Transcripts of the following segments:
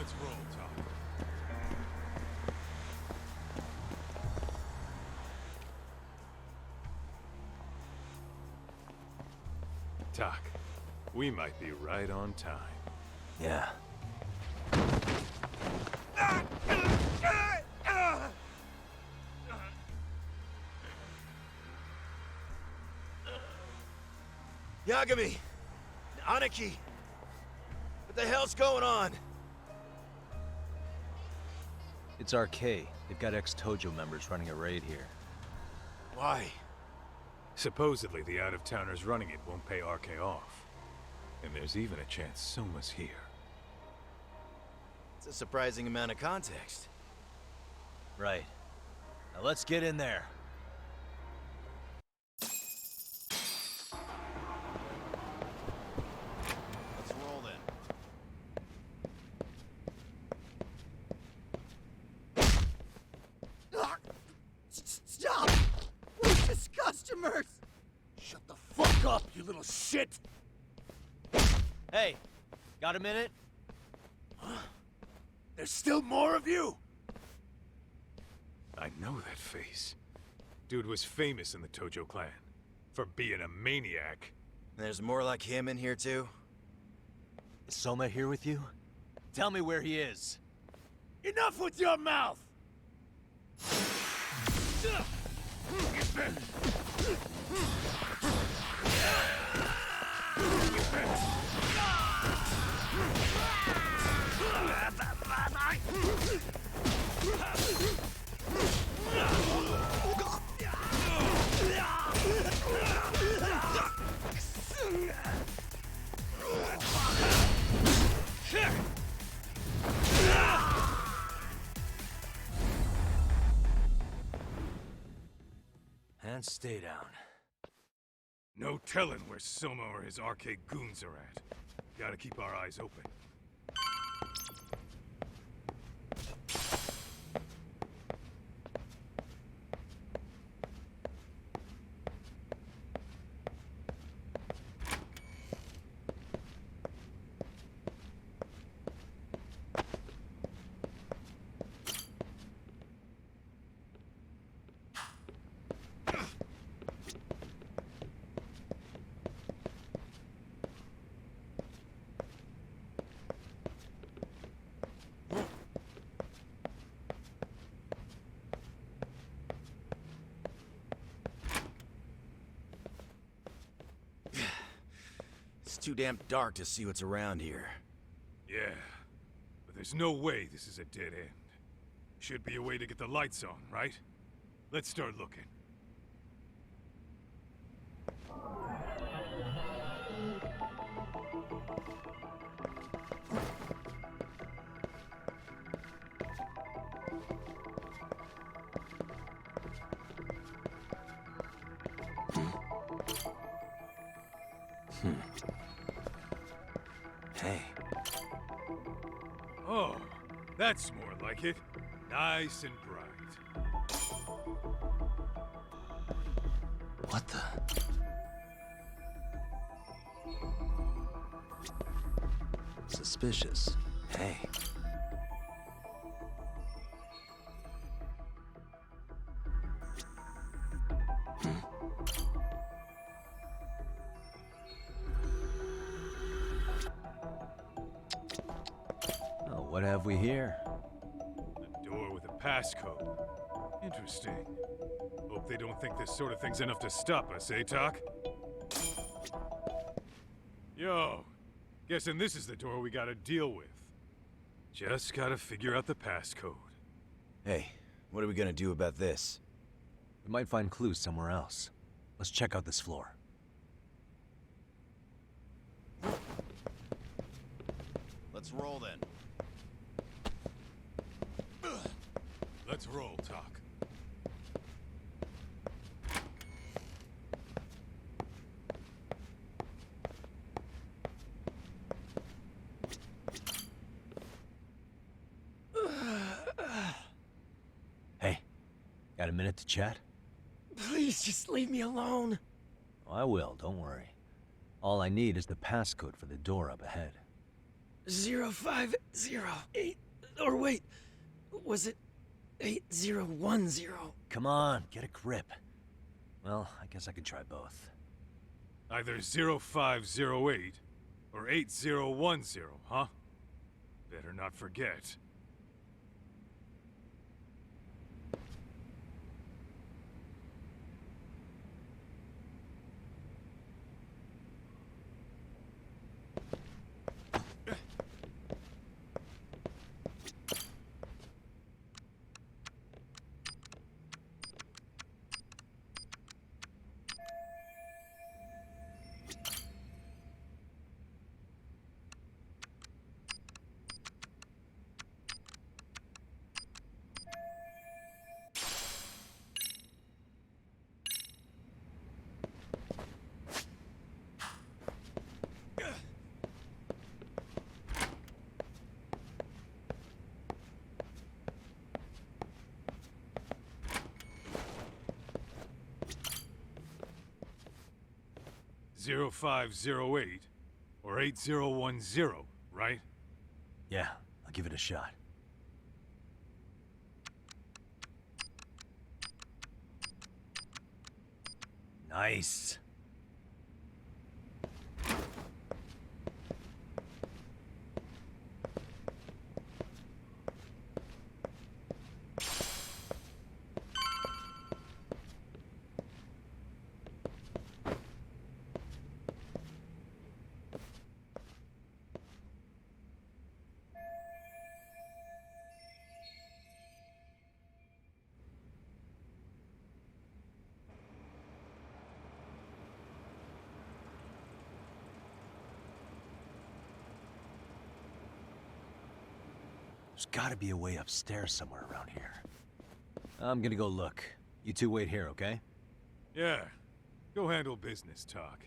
Let's roll, Tom. Doc, we might be right on time. Yeah. Yagami! Aniki! What the hell's going on? It's RK. They've got ex-Tojo members running a raid here. Why? Supposedly, the out-of-towners running it won't pay RK off. And there's even a chance Soma's here. It's a surprising amount of context. Right. Now let's get in there. Let's roll then. Stop! We're just customers! Shut the fuck up, you little shit! Hey, got a minute? There's still more of you? I know that face. Dude was famous in the Tojo clan. For being a maniac. There's more like him in here too? Is Soma here with you? Tell me where he is. Enough with your mouth! And stay down. No telling where Soma or his RK goons are at. Gotta keep our eyes open. It's too damn dark to see what's around here. Yeah, but there's no way this is a dead end. Should be a way to get the lights on, right? Let's start looking. Hey. Oh, that's more like it. Nice and bright. What the? Suspicious. Hey. Oh, what have we here? A door with a passcode. Interesting. Hope they don't think this sort of thing's enough to stop us, eh, Doc? Yo, guessing this is the door we gotta deal with. Just gotta figure out the passcode. Hey, what are we gonna do about this? We might find clues somewhere else. Let's check out this floor. Let's roll then. Let's roll, Doc. Hey, got a minute to chat? Please just leave me alone. Oh, I will, don't worry. All I need is the passcode for the door up ahead. 0508. Or wait, was it 8010? Come on, get a grip. Well, I guess I could try both. Either 0508 or 8010, huh? Better not forget. Zero 0508 or 8010, right? Yeah, I'll give it a shot. Nice. There's gotta be a way upstairs somewhere around here. I'm gonna go look. You two wait here, okay? Yeah. Go handle business talk.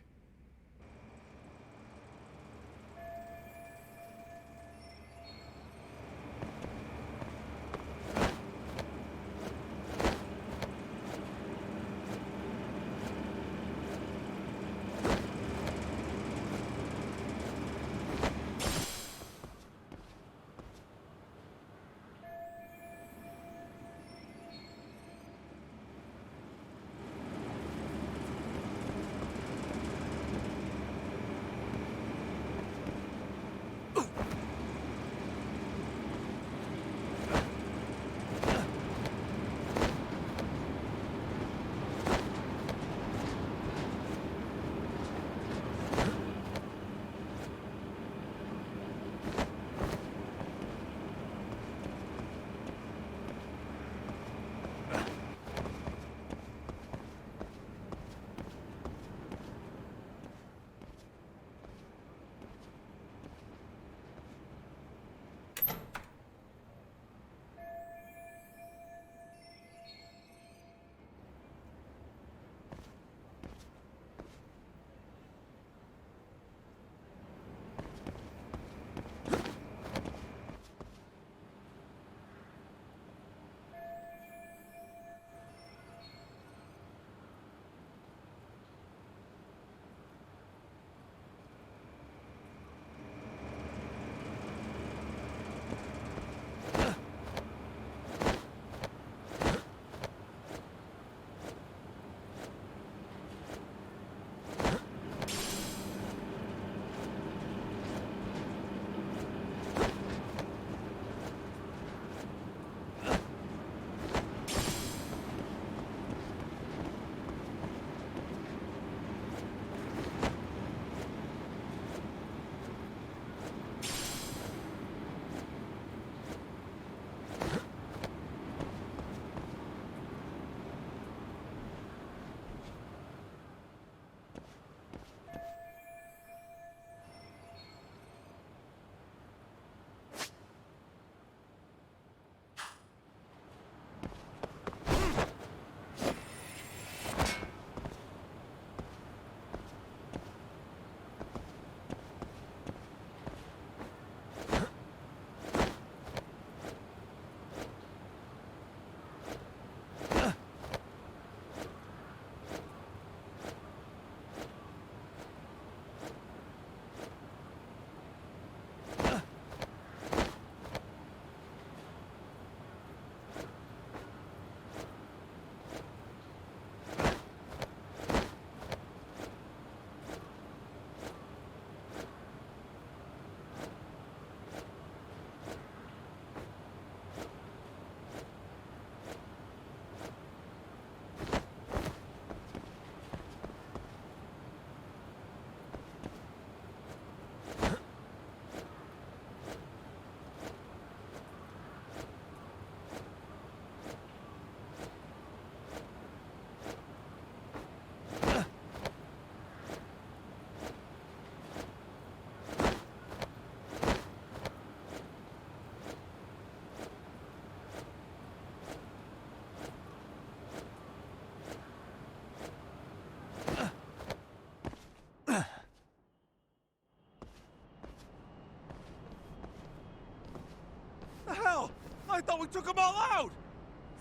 hell? I thought we took them all out!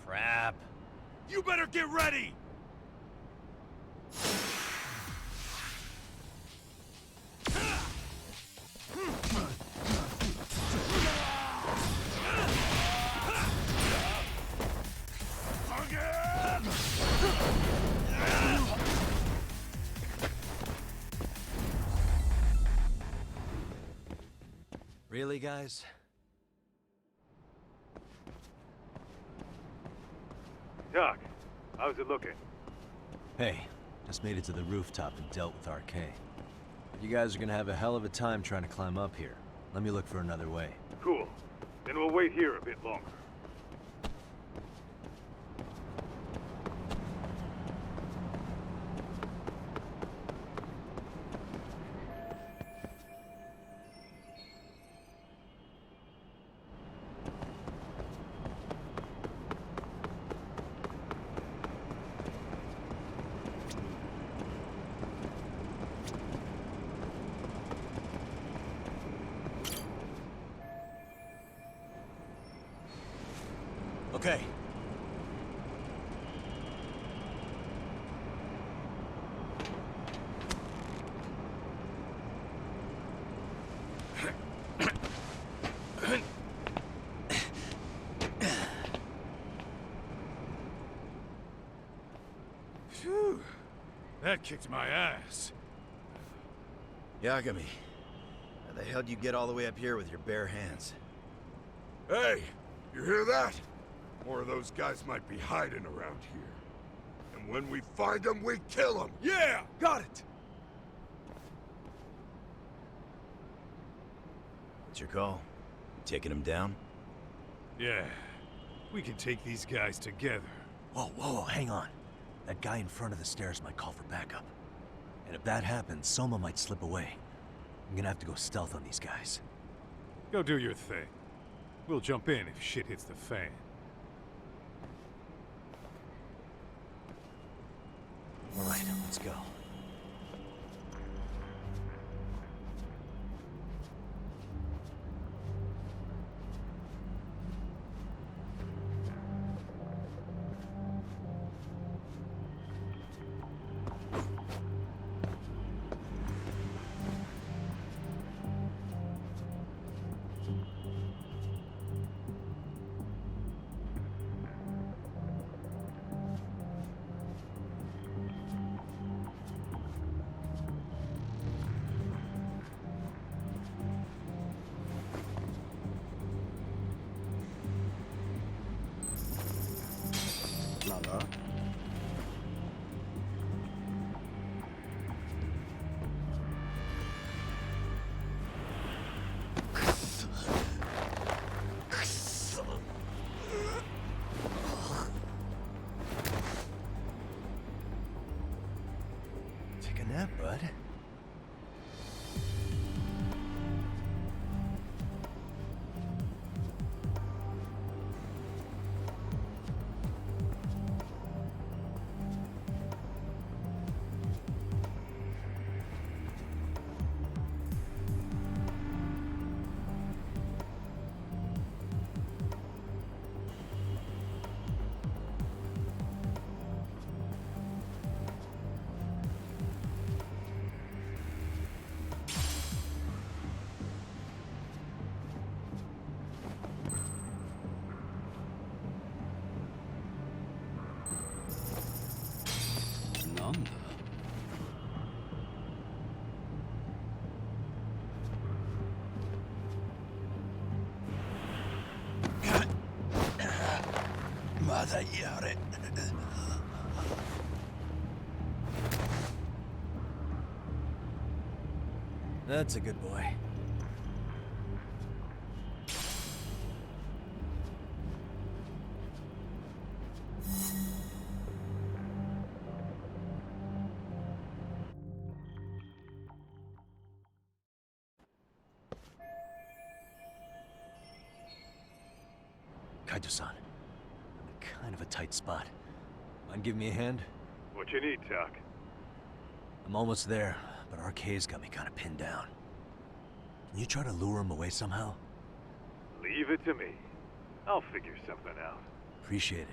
Crap. You better get ready! Really, guys? Doc, how's it looking? Hey, just made it to the rooftop and dealt with RK. You guys are gonna have a hell of a time trying to climb up here. Let me look for another way. Cool. Then we'll wait here a bit longer. Okay. Phew. That kicked my ass. Yagami, how the hell do you get all the way up here with your bare hands? Hey, you hear that? More of those guys might be hiding around here. And when we find them, we kill them. Yeah! Got it! What's your call? You taking them down? Yeah. We can take these guys together. Whoa, hang on. That guy in front of the stairs might call for backup. And if that happens, Soma might slip away. I'm gonna have to go stealth on these guys. Go do your thing. We'll jump in if shit hits the fan. All right, let's go. Take a nap, bud. That's a good boy. Kaito-san, I'm in kind of a tight spot. Mind giving me a hand? What you need, Doc? I'm almost there, but RK's got me kind of pinned down. Can you try to lure him away somehow? Leave it to me. I'll figure something out. Appreciate it.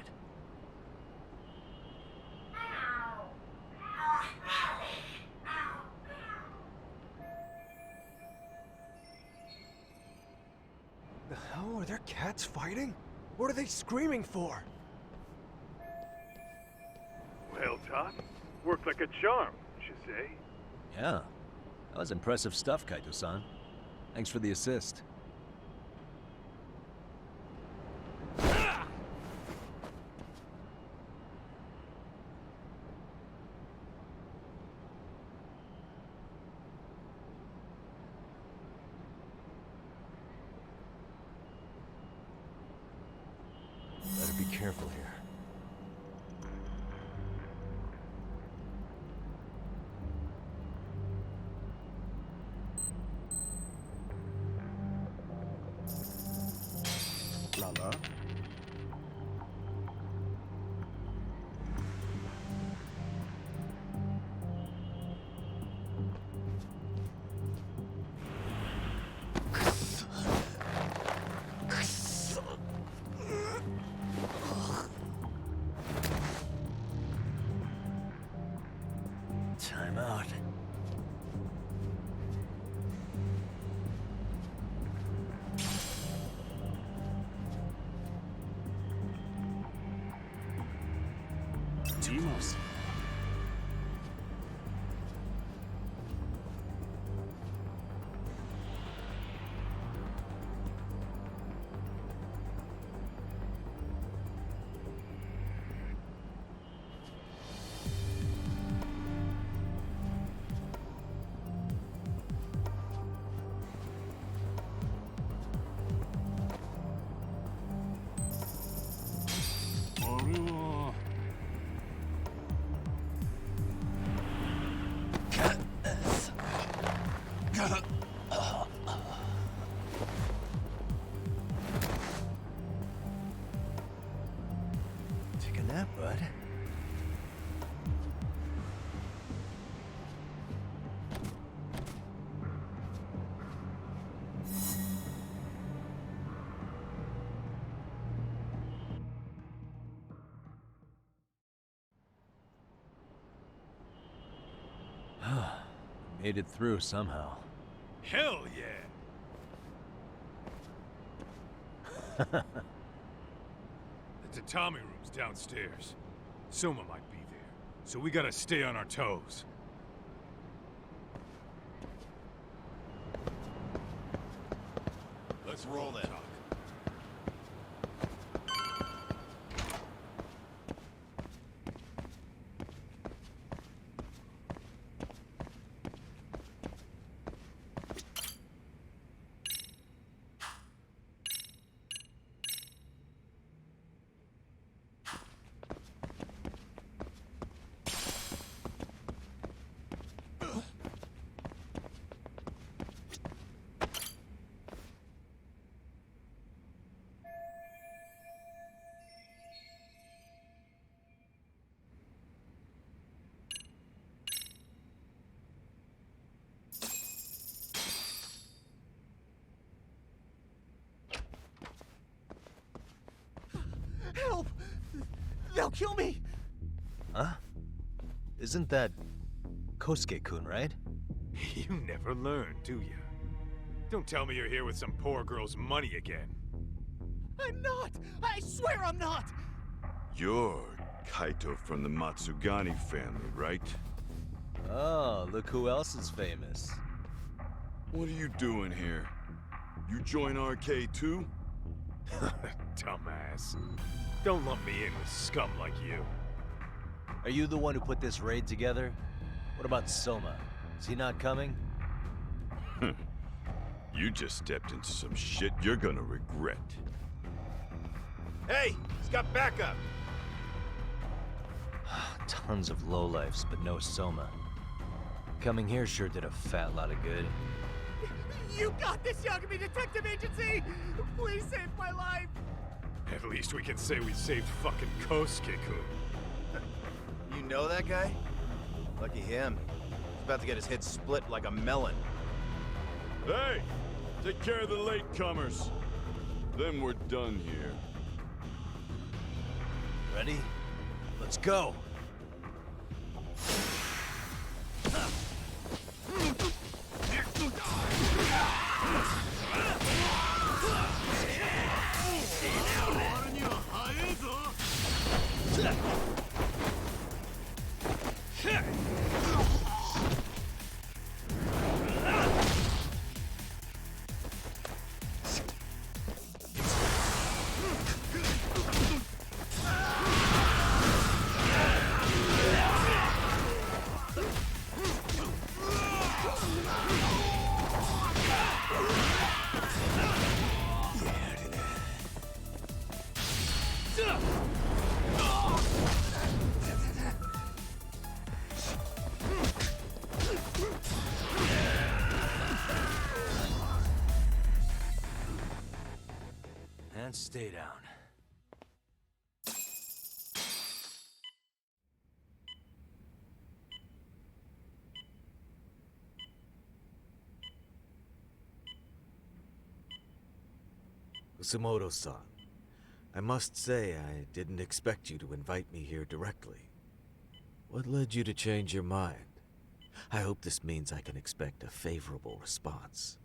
The hell? Are there cats fighting? What are they screaming for? Well, Todd, worked like a charm, wouldn't you say? Yeah. That was impressive stuff, Kaito-san. Thanks for the assist. Better be careful here. Lala? Time out. Demos. Take a nap, bud. Made it through somehow. Hell yeah! The tatami room's downstairs. Soma might be there, so we gotta stay on our toes. Let's roll then. Help! They'll kill me! Huh? Isn't that Kosuke-kun, right? You never learn, do you? Don't tell me you're here with some poor girl's money again. I'm not! I swear I'm not! You're Kaito from the Matsugani family, right? Oh, look who else is famous. What are you doing here? You join RK too? Dumbass. Don't lump me in with scum like you. Are you the one who put this raid together? What about Soma? Is he not coming? You just stepped into some shit you're gonna regret. Hey! He's got backup! Tons of lowlifes, but no Soma. Coming here sure did a fat lot of good. You got this, Yagami Detective Agency! Please save my life! At least we can say we saved fucking Kosuke-kun. You know that guy? Lucky him. He's about to get his head split like a melon. Hey! Take care of the latecomers. Then we're done here. Ready? Let's go! And stay down. Kusumoto-san, I must say I didn't expect you to invite me here directly. What led you to change your mind? I hope this means I can expect a favorable response.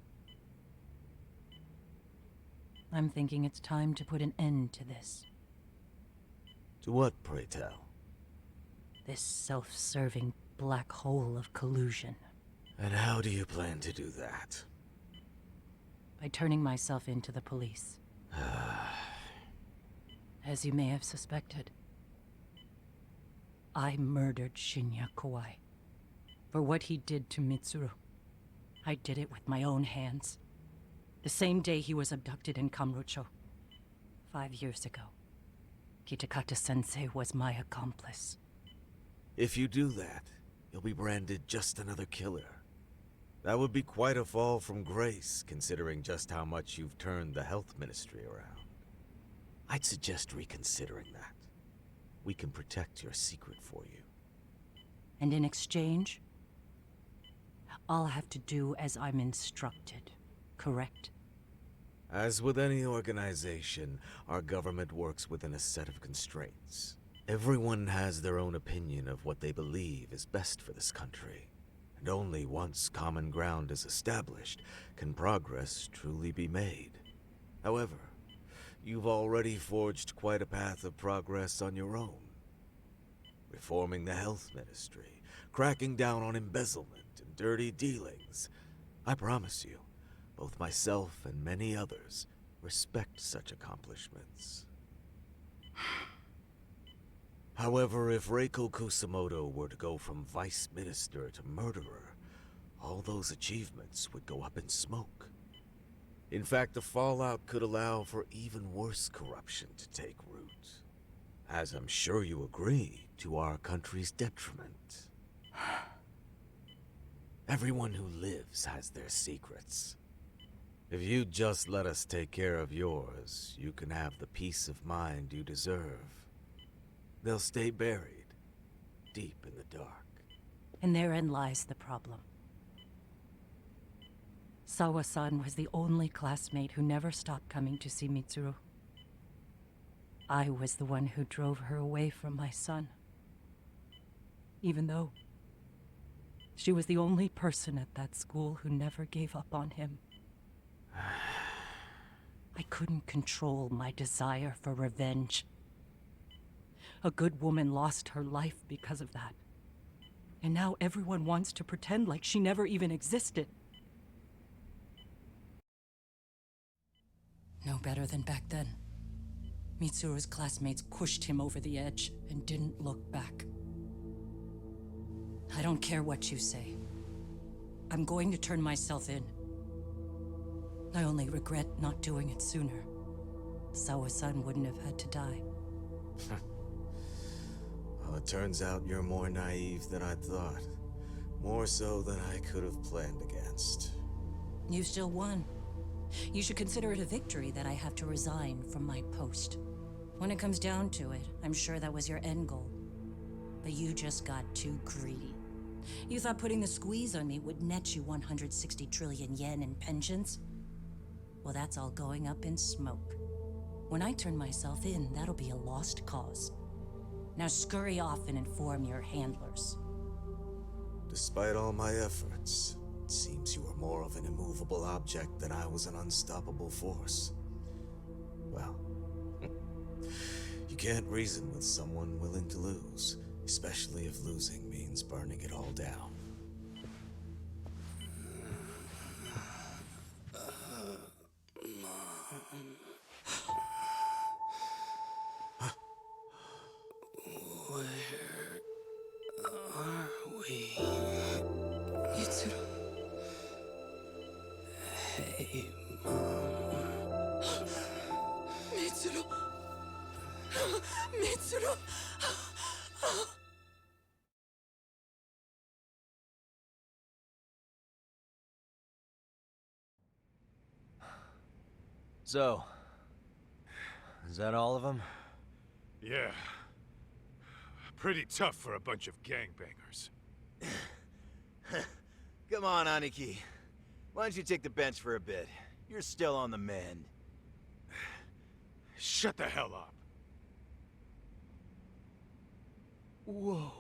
I'm thinking it's time to put an end to this. To what, pray tell? This self-serving black hole of collusion. And how do you plan to do that? By turning myself into the police. As you may have suspected, I murdered Shinya Kawai for what he did to Mitsuru. I did it with my own hands. The same day he was abducted in Kamurocho. 5 years ago. Kitakata-sensei was my accomplice. If you do that, you'll be branded just another killer. That would be quite a fall from grace, considering just how much you've turned the health ministry around. I'd suggest reconsidering that. We can protect your secret for you. And in exchange, I'll have to do as I'm instructed, correct? As with any organization, our government works within a set of constraints. Everyone has their own opinion of what they believe is best for this country. And only once common ground is established can progress truly be made. However, you've already forged quite a path of progress on your own. Reforming the health ministry, cracking down on embezzlement and dirty dealings. I promise you, both myself and many others respect such accomplishments. However, if Reiko Kusumoto were to go from vice minister to murderer, all those achievements would go up in smoke. In fact, the fallout could allow for even worse corruption to take root. As I'm sure you agree, to our country's detriment. Everyone who lives has their secrets. If you'd just let us take care of yours, you can have the peace of mind you deserve. They'll stay buried, deep in the dark. And therein lies the problem. Sawa-san was the only classmate who never stopped coming to see Mitsuru. I was the one who drove her away from my son. Even though she was the only person at that school who never gave up on him. I couldn't control my desire for revenge. A good woman lost her life because of that. And now everyone wants to pretend like she never even existed. No better than back then. Mitsuru's classmates pushed him over the edge and didn't look back. I don't care what you say. I'm going to turn myself in. I only regret not doing it sooner. Sawa-san wouldn't have had to die. Well, it turns out you're more naive than I thought. More so than I could have planned against. You still won. You should consider it a victory that I have to resign from my post. When it comes down to it, I'm sure that was your end goal. But you just got too greedy. You thought putting the squeeze on me would net you 160 trillion yen in pensions? well, that's all going up in smoke. When I turn myself in, that'll be a lost cause. Now scurry off and inform your handlers. Despite all my efforts, it seems you are more of an immovable object than I was an unstoppable force. Well, you can't reason with someone willing to lose, especially if losing means burning it all down. Mitsuru. Hey, Mom. Mitsuru. Mitsuru. So, is that all of them? Yeah. Pretty tough for a bunch of gangbangers. Come on, Aniki. Why don't you take the bench for a bit? You're still on the mend. Shut the hell up. Whoa.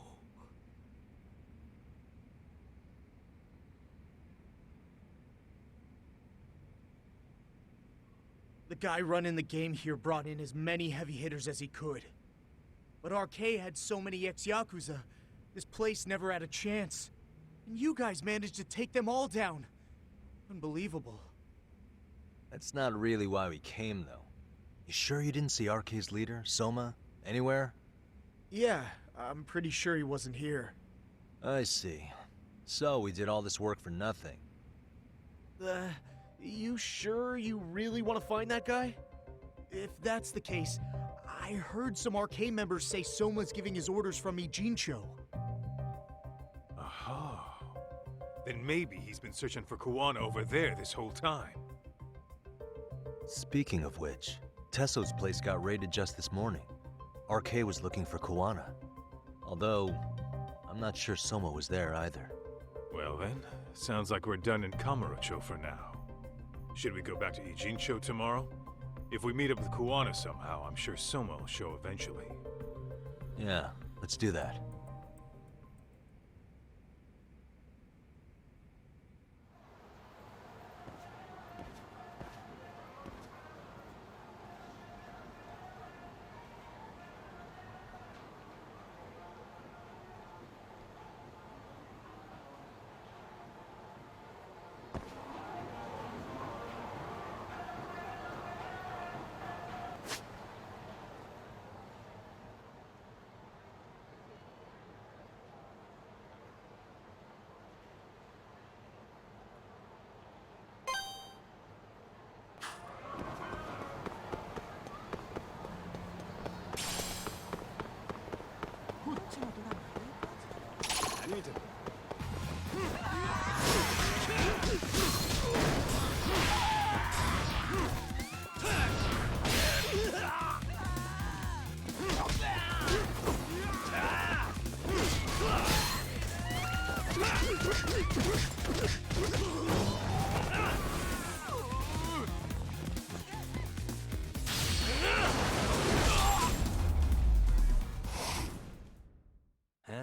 The guy running the game here brought in as many heavy hitters as he could. But RK had so many ex-Yakuza, this place never had a chance. And you guys managed to take them all down. Unbelievable. That's not really why we came, though. You sure you didn't see RK's leader, Soma, anywhere? Yeah, I'm pretty sure he wasn't here. I see. So we did all this work for nothing. You sure you really want to find that guy? If that's the case, I heard some RK members say Soma's giving his orders from Ijincho. Aha. Then maybe he's been searching for Kuwana over there this whole time. Speaking of which, Tesso's place got raided just this morning. RK was looking for Kuwana. Although, I'm not sure Soma was there either. Well then, sounds like we're done in Kamurocho for now. Should we go back to Ijincho tomorrow? If we meet up with Kuwana somehow, I'm sure Soma will show eventually. Yeah, let's do that.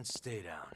And stay down.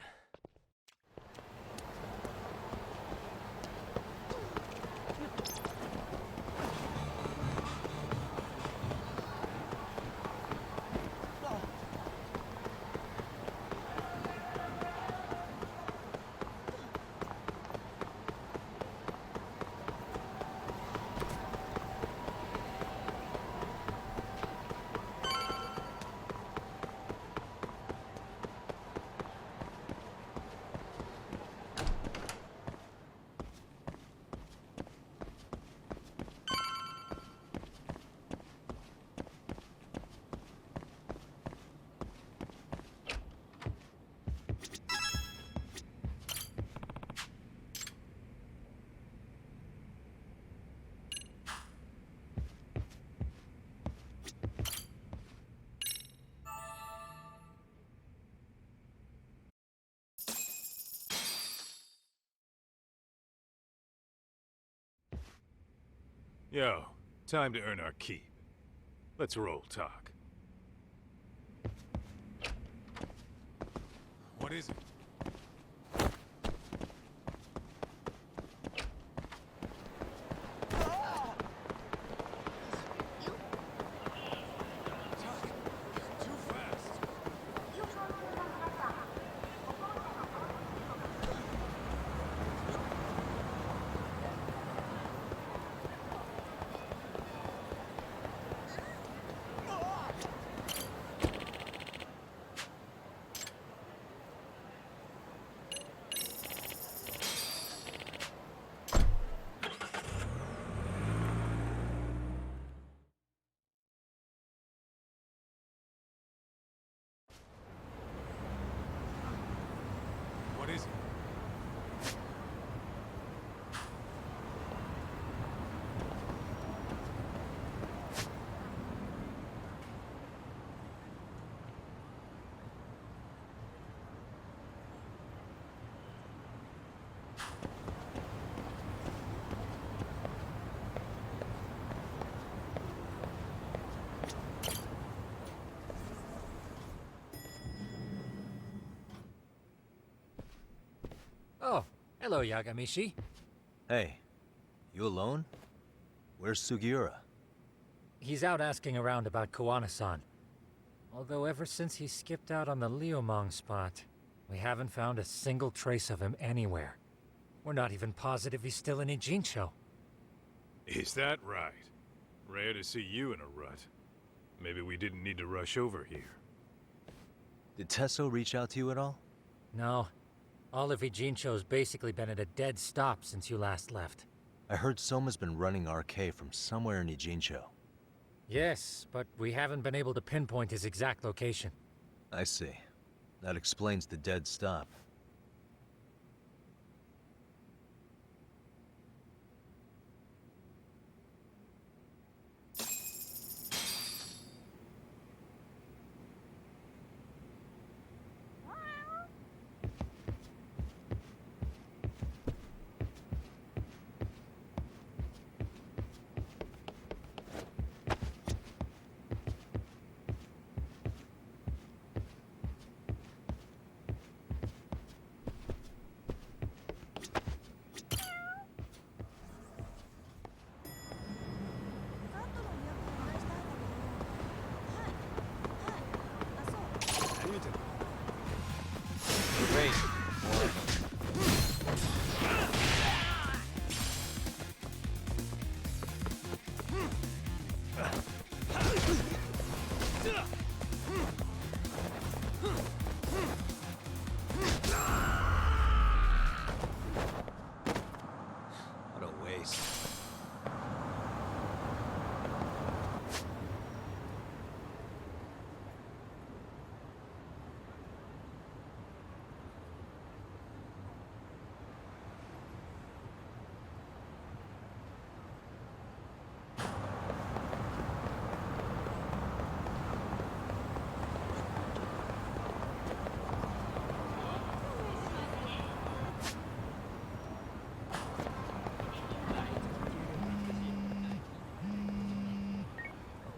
Yo, time to earn our keep. Let's roll talk. What is it? What is it? Oh, hello, Yagamishi. Hey, you alone? Where's Sugiura? He's out asking around about Koana-san. Although ever since he skipped out on the Liumang spot, we haven't found a single trace of him anywhere. We're not even positive he's still in Ijincho. Is that right? Rare to see you in a rut. Maybe we didn't need to rush over here. Did Tesso reach out to you at all? No. All of Ijincho's basically been at a dead stop since you last left. I heard Soma's been running RK from somewhere in Ijincho. Yes, but we haven't been able to pinpoint his exact location. I see. That explains the dead stop. What a waste.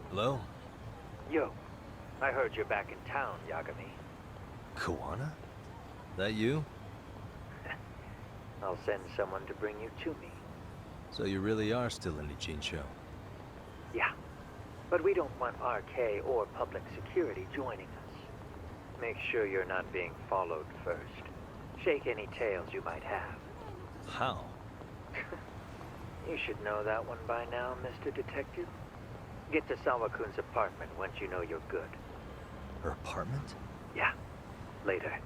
Hello? Yo, I heard you're back in town, Yagami. Koana? That you? I'll send someone to bring you to me. So you really are still in Ijincho? Yeah, but we don't want RK or public security joining us. Make sure you're not being followed first. Shake any tails you might have. How? You should know that one by now, Mr. Detective. Get to Sawakun's apartment once you know you're good. Her apartment? Yeah, later.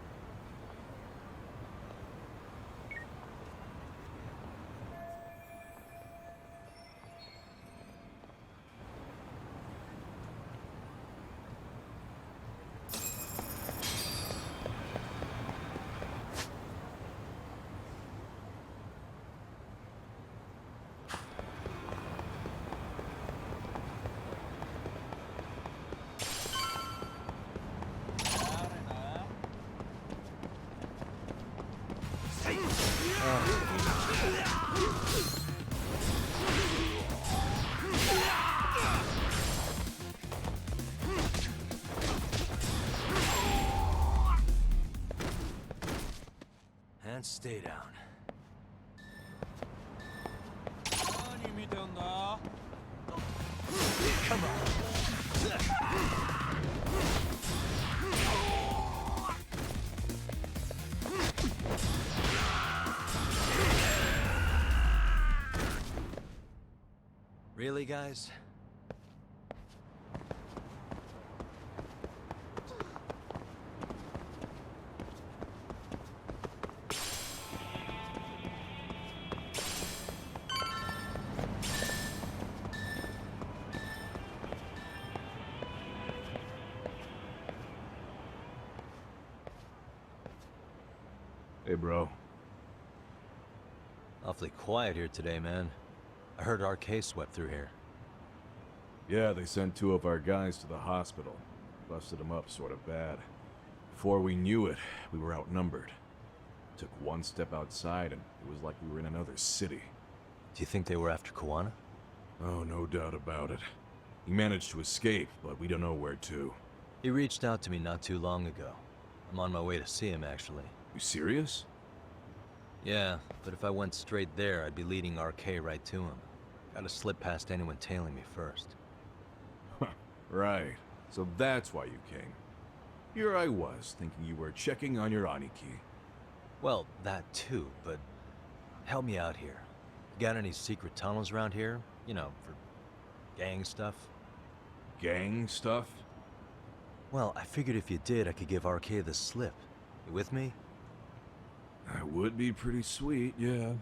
Stay down. Come on. Really, guys? Hey, bro. Awfully quiet here today, man. I heard RK swept through here. Yeah, they sent 2 of our guys to the hospital. Busted them up sort of bad. Before we knew it, we were outnumbered. Took one step outside and it was like we were in another city. Do you think they were after Kuwana? Oh, no doubt about it. He managed to escape, but we don't know where to. He reached out to me not too long ago. I'm on my way to see him, actually. You serious? Yeah, but if I went straight there, I'd be leading RK right to him. Gotta slip past anyone tailing me first. Right. So that's why you came. Here I was, thinking you were checking on your Aniki. Well, that too, but help me out here. Got any secret tunnels around here? You know, for gang stuff? Gang stuff? Well, I figured if you did, I could give RK the slip. You with me? That would be pretty sweet, yeah.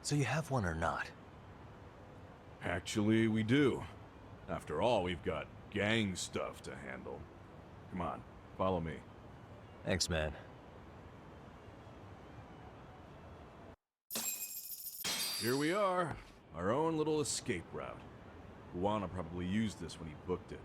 So you have one or not? Actually, we do. After all, we've got gang stuff to handle. Come on, follow me. Thanks, man. Here we are. Our own little escape route. Kuwana probably used this when he booked it.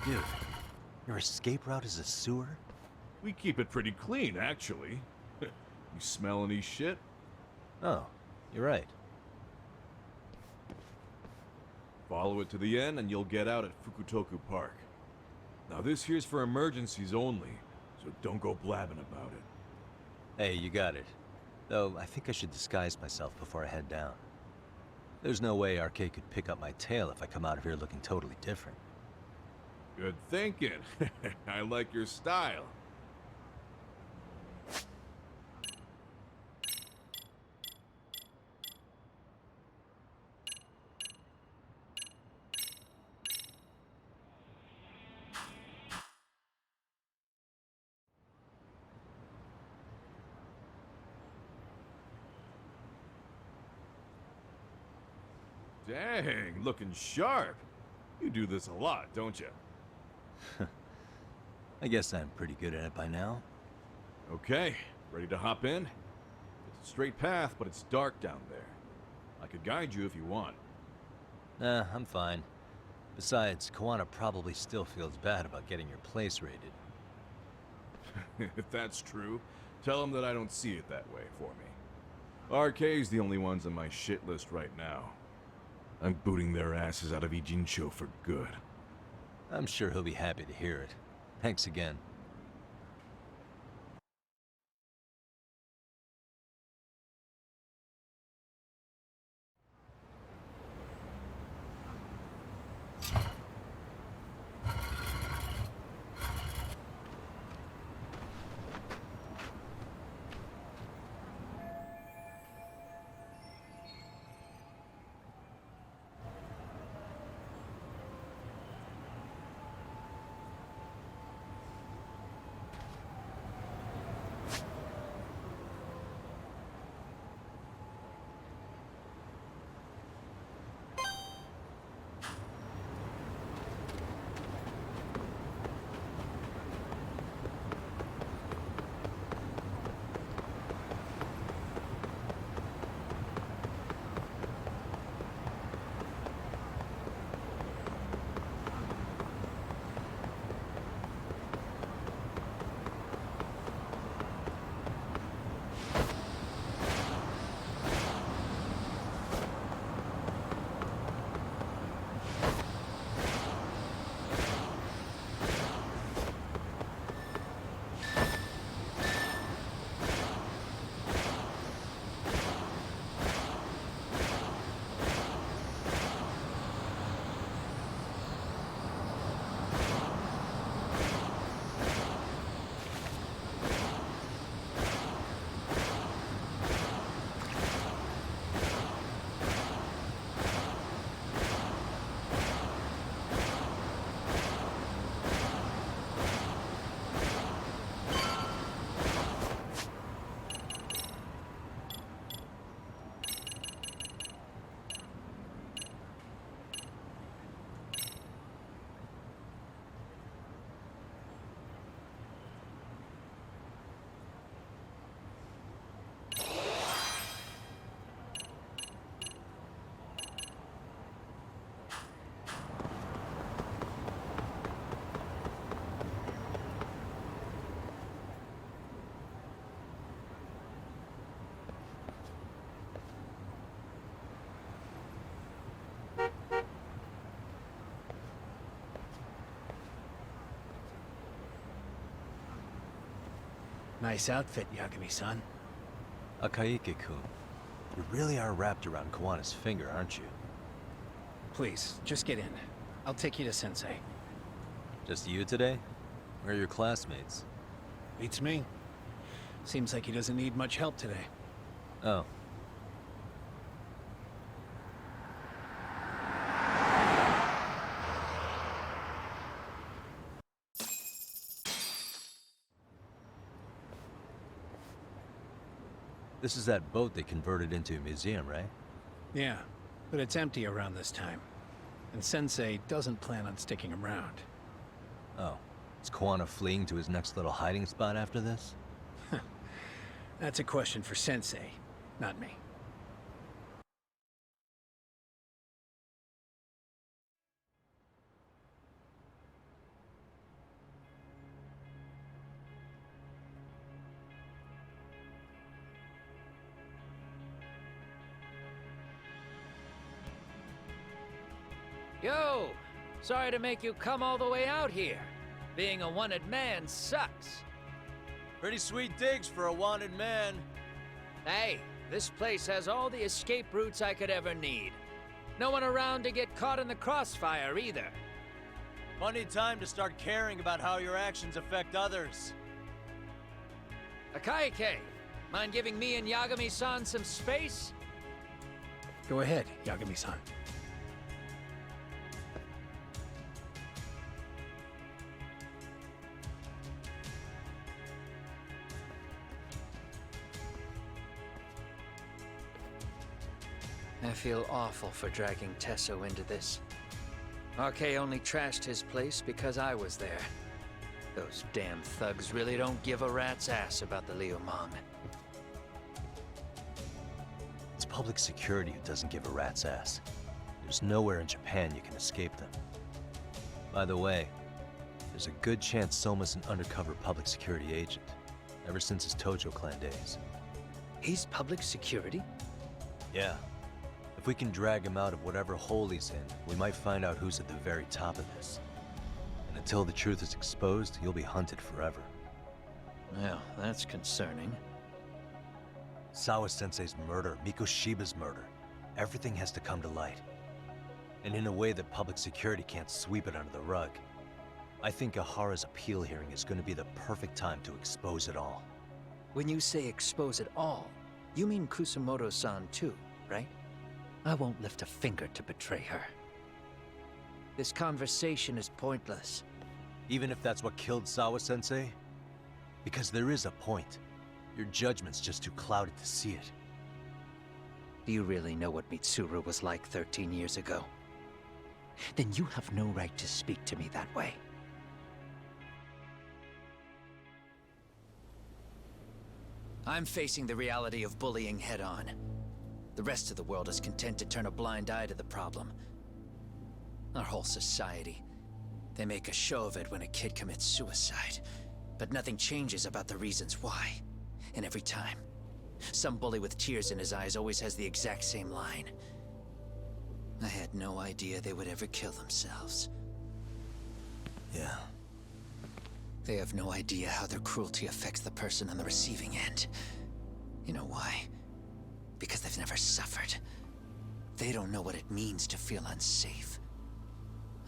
Dude, your escape route is a sewer? We keep it pretty clean, actually. You smell any shit? Oh, you're right. Follow it to the end and you'll get out at Fukutoku Park. Now this here's for emergencies only, so don't go blabbing about it. Hey, you got it. Though, I think I should disguise myself before I head down. There's no way RK could pick up my tail if I come out of here looking totally different. Good thinking. I like your style. Dang, looking sharp. You do this a lot, don't you? I guess I'm pretty good at it by now. Okay, ready to hop in? It's a straight path, but it's dark down there. I could guide you if you want. Nah, I'm fine. Besides, Kuwana probably still feels bad about getting your place raided. If that's true, tell him that I don't see it that way for me. RK's the only ones on my shit list right now. I'm booting their asses out of Ijincho for good. I'm sure he'll be happy to hear it. Thanks again. Nice outfit, Yagami-san. Akaike-kun, you really are wrapped around Kawana's finger, aren't you? Please, just get in. I'll take you to Sensei. Just you today? Where are your classmates? Beats me. Seems like he doesn't need much help today. Oh. This is that boat they converted into a museum, right? Yeah, but it's empty around this time. And Sensei doesn't plan on sticking around. Oh. Is Kawana fleeing to his next little hiding spot after this? That's a question for Sensei, not me. Yo! Sorry to make you come all the way out here. Being a wanted man sucks. Pretty sweet digs for a wanted man. Hey, this place has all the escape routes I could ever need. No one around to get caught in the crossfire either. Funny time to start caring about how your actions affect others. Akaike, mind giving me and Yagami-san some space? Go ahead, Yagami-san. I feel awful for dragging Tesso into this. RK only trashed his place because I was there. Those damn thugs really don't give a rat's ass about the Liumang. It's public security who doesn't give a rat's ass. There's nowhere in Japan you can escape them. By the way, there's a good chance Soma's an undercover public security agent, ever since his Tojo clan days. He's public security? Yeah. If we can drag him out of whatever hole he's in, we might find out who's at the very top of this. And until the truth is exposed, he'll be hunted forever. Well, that's concerning. Sawa-sensei's murder, Mikoshiba's murder. Everything has to come to light. And in a way that public security can't sweep it under the rug. I think Ahara's appeal hearing is going to be the perfect time to expose it all. When you say expose it all, you mean Kusamoto-san too, right? I won't lift a finger to betray her. This conversation is pointless. Even if that's what killed Sawa-sensei? Because there is a point. Your judgment's just too clouded to see it. Do you really know what Mitsuru was like 13 years ago? Then you have no right to speak to me that way. I'm facing the reality of bullying head-on. The rest of the world is content to turn a blind eye to the problem. Our whole society. They make a show of it when a kid commits suicide. But nothing changes about the reasons why. And every time, some bully with tears in his eyes always has the exact same line. I had no idea they would ever kill themselves. Yeah. They have no idea how their cruelty affects the person on the receiving end. You know why? Because they've never suffered. They don't know what it means to feel unsafe.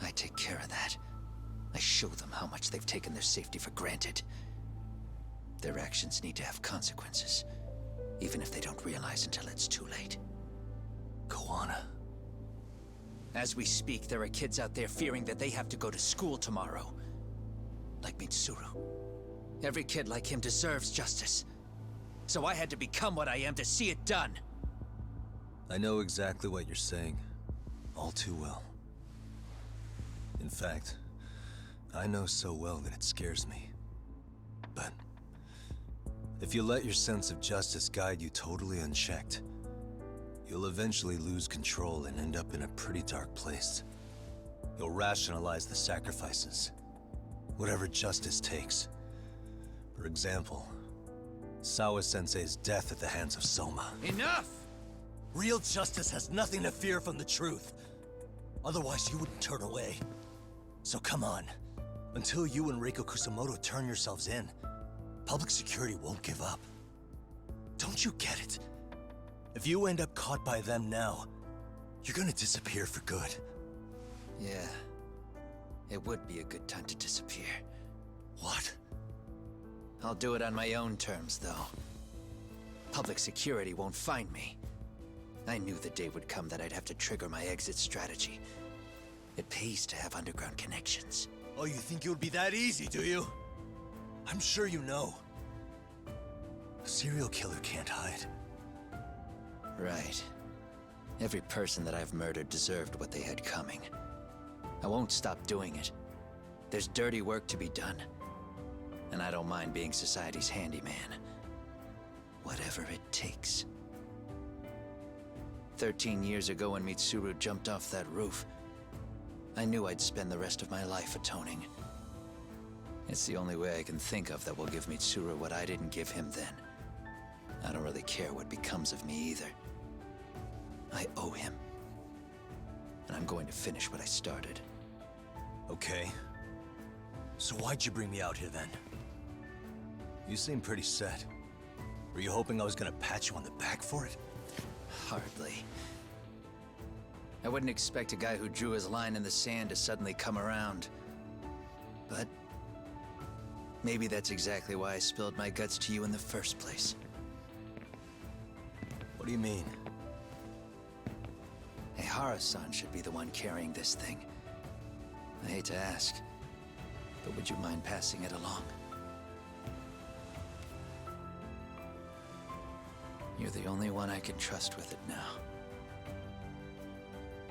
I take care of that. I show them how much they've taken their safety for granted. Their actions need to have consequences, even if they don't realize until it's too late. Kawana. As we speak, there are kids out there fearing that they have to go to school tomorrow. Like Mitsuru. Every kid like him deserves justice. So I had to become what I am to see it done. I know exactly what you're saying. All too well. In fact, I know so well that it scares me. But if you let your sense of justice guide you totally unchecked, you'll eventually lose control and end up in a pretty dark place. You'll rationalize the sacrifices, whatever justice takes. For example, Sawa-sensei's death at the hands of Soma. Enough! Real justice has nothing to fear from the truth. Otherwise, you wouldn't turn away. So come on. Until you and Reiko Kusamoto turn yourselves in, Public security won't give up. Don't you get it? If you end up caught by them now, you're gonna disappear for good. Yeah. It would be a good time to disappear. What? I'll do it on my own terms, though. Public security won't find me. I knew the day would come that I'd have to trigger my exit strategy. It pays to have underground connections. Oh, you think it would be that easy, do you? I'm sure you know. A serial killer can't hide. Right. Every person that I've murdered deserved what they had coming. I won't stop doing it. There's dirty work to be done. And I don't mind being society's handyman. Whatever it takes. 13 years ago when Mitsuru jumped off that roof, I knew I'd spend the rest of my life atoning. It's the only way I can think of that will give Mitsuru what I didn't give him then. I don't really care what becomes of me either. I owe him. And I'm going to finish what I started. Okay. So why'd you bring me out here then? You seem pretty set. Were you hoping I was gonna pat you on the back for it? Hardly. I wouldn't expect a guy who drew his line in the sand to suddenly come around. But maybe that's exactly why I spilled my guts to you in the first place. What do you mean? Ehara-san should be the one carrying this thing. I hate to ask, but would you mind passing it along? You're the only one I can trust with it now.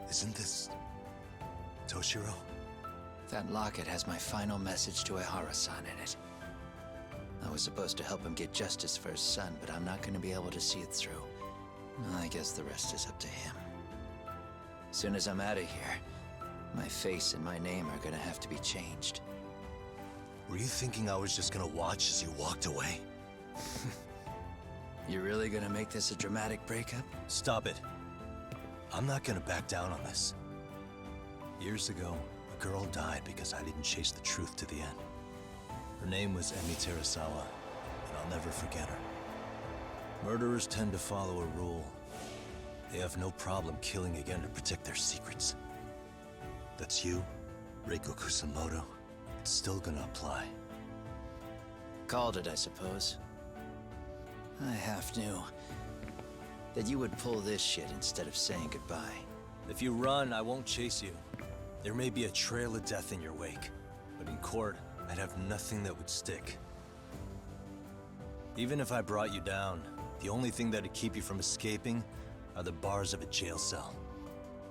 Isn't this... Toshiro? That locket has my final message to Ehara-san in it. I was supposed to help him get justice for his son, but I'm not going to be able to see it through. I guess the rest is up to him. Soon as I'm out of here, my face and my name are gonna have to be changed. Were you thinking I was just gonna watch as you walked away? You really gonna make this a dramatic breakup? Stop it. I'm not gonna back down on this. Years ago, a girl died because I didn't chase the truth to the end. Her name was Emi Terasawa, and I'll never forget her. Murderers tend to follow a rule. They have no problem killing again to protect their secrets. That's you, Reiko Kusamoto. It's still gonna apply. Called it, I suppose. I half knew that you would pull this shit instead of saying goodbye. If you run, I won't chase you. There may be a trail of death in your wake, but in court, I'd have nothing that would stick. Even if I brought you down, the only thing that'd keep you from escaping are the bars of a jail cell.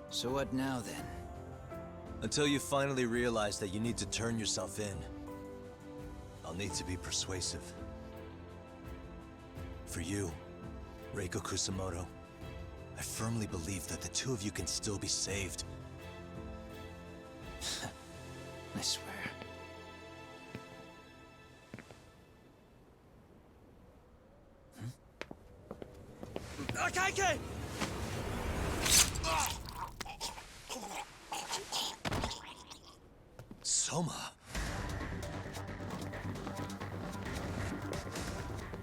So what now, then? Until you finally realize that you need to turn yourself in, I'll need to be persuasive. For you, Reiko Kusamoto, I firmly believe that the two of you can still be saved. I swear. Akaike! Soma?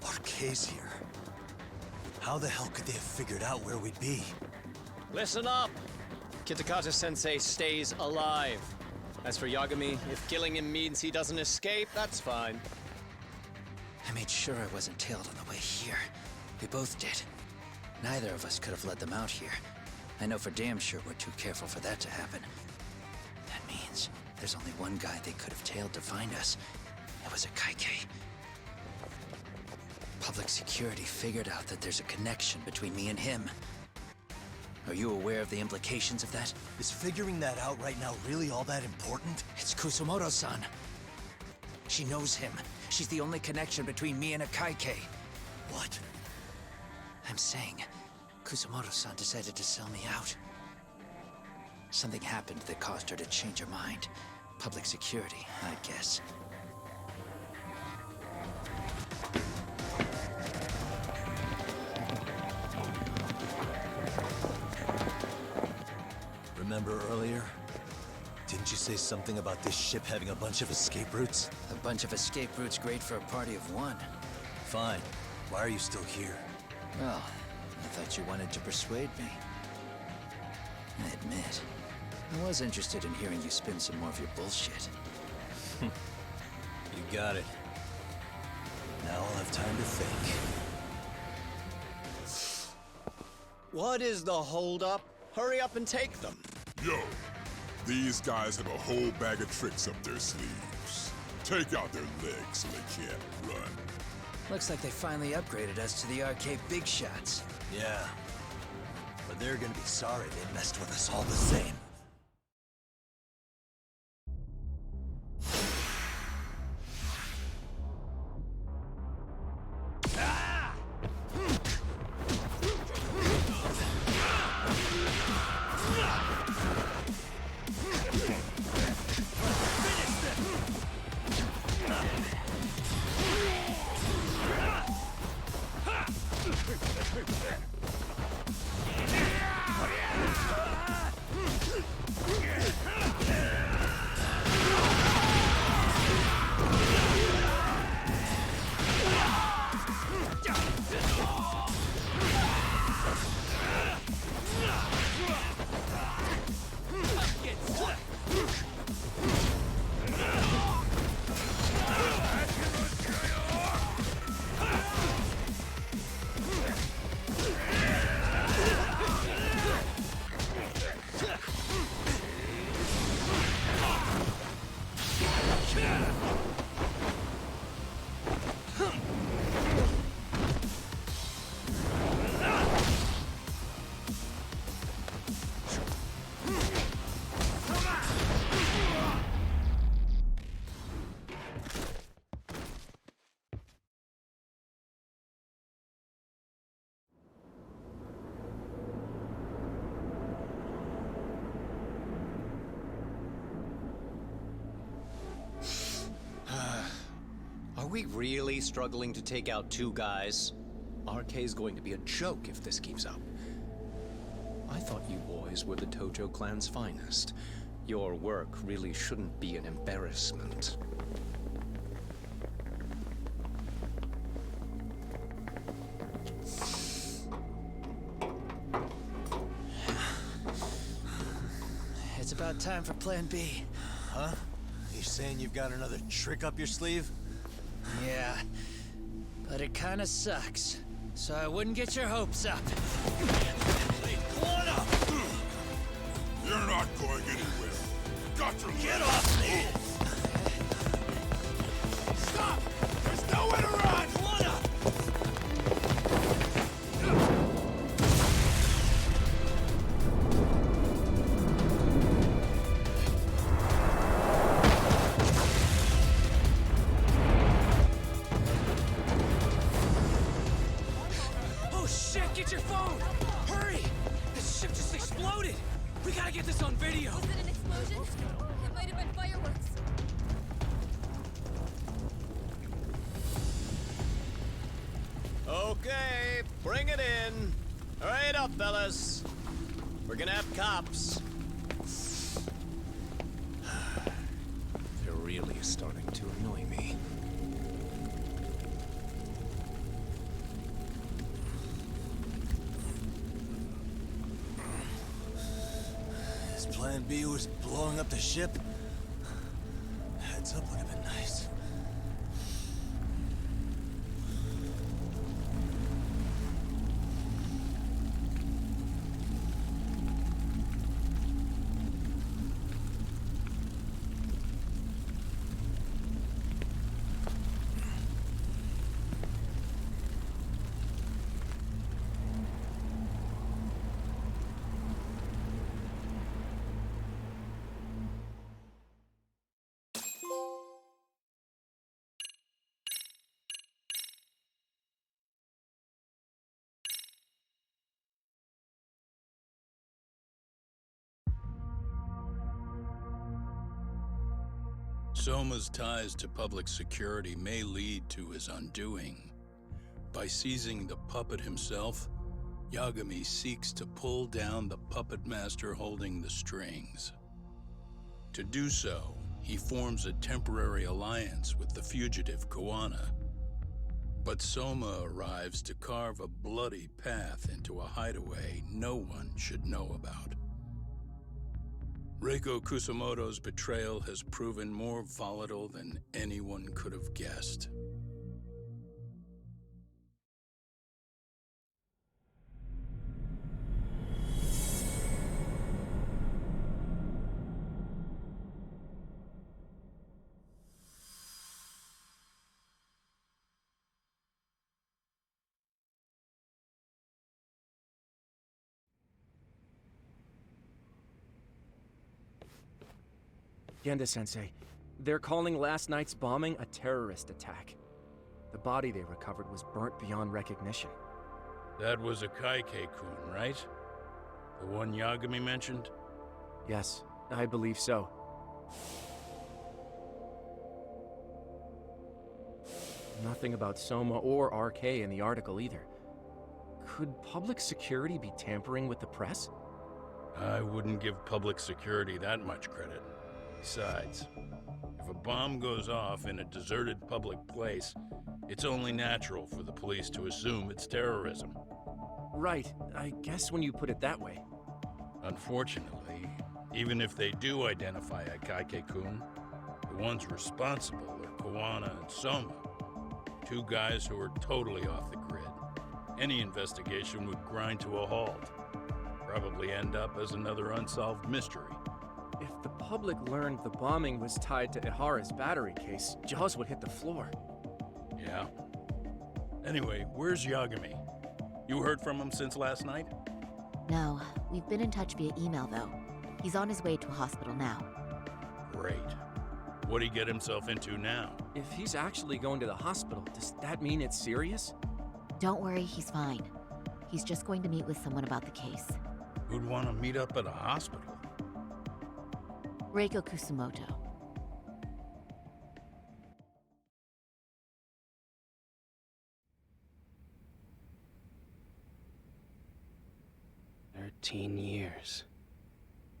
Arcay's here. How the hell could they have figured out where we'd be? Listen up! Kitakata-sensei stays alive. As for Yagami, if killing him means he doesn't escape, that's fine. I made sure I wasn't tailed on the way here. We both did. Neither of us could have led them out here. I know for damn sure we're too careful for that to happen. That means there's only one guy they could have tailed to find us. It was a Kaike. Public security figured out that there's a connection between me and him. Are you aware of the implications of that? Is figuring that out right now really all that important? It's Kusumoto-san. She knows him. She's the only connection between me and a Kaike. What? I'm saying, Kusumoto-san decided to sell me out. Something happened that caused her to change her mind. Public security, I'd guess. Remember earlier? Didn't you say something about this ship having a bunch of escape routes? A bunch of escape routes great for a party of one. Fine. Why are you still here? Well, I thought you wanted to persuade me. I admit, I was interested in hearing you spin some more of your bullshit. You got it. Now I'll have time to think. What is the holdup? Hurry up and take them. Yo, these guys have a whole bag of tricks up their sleeves. Take out their legs so they can't run. Looks like they finally upgraded us to the arcade big shots. Yeah. But they're gonna be sorry they messed with us all the same. Are we really struggling to take out two guys? RK's going to be a joke if this keeps up. I thought you boys were the Tojo clan's finest. Your work really shouldn't be an embarrassment. It's about time for Plan B. Huh? You saying you've got another trick up your sleeve? Yeah, but it kinda sucks. So I wouldn't get your hopes up. You're not going anywhere. Got to Get off me! Stop! There's nowhere to run! Oh shit, get your phone! Hurry! This ship just exploded! We gotta get this on video! Was it an explosion? It might have been fireworks. Okay, bring it in. Hurry it up, fellas. We're gonna have cops. They're really starting to annoy me. His plan B was blowing up the ship? Heads up would have been nice. Soma's ties to public security may lead to his undoing. By seizing the puppet himself, Yagami seeks to pull down the puppet master holding the strings. To do so, he forms a temporary alliance with the fugitive Kuwana. But Soma arrives to carve a bloody path into a hideaway no one should know about. Reiko Kusamoto's betrayal has proven more volatile than anyone could have guessed. Genda-sensei, they're calling last night's bombing a terrorist attack. The body they recovered was burnt beyond recognition. That was a Kaike-kun, right? The one Yagami mentioned? Yes, I believe so. Nothing about Soma or RK in the article either. Could public security be tampering with the press? I wouldn't give public security that much credit. Besides, if a bomb goes off in a deserted public place, it's only natural for the police to assume it's terrorism. Right, I guess when you put it that way. Unfortunately, even if they do identify a Kaike-kun, the ones responsible are Kuwana and Soma, two guys who are totally off the grid. Any investigation would grind to a halt. Probably end up as another unsolved mystery. If the public learned the bombing was tied to Ihara's battery case, jaws would hit the floor. Yeah. Anyway, where's Yagami? You heard from him since last night? No, we've been in touch via email though. He's on his way to a hospital now. Great. What'd he get himself into now? If he's actually going to the hospital, does that mean it's serious? Don't worry, he's fine. He's just going to meet with someone about the case. Who'd want to meet up at a hospital? Reiko Kusumoto. "13 years.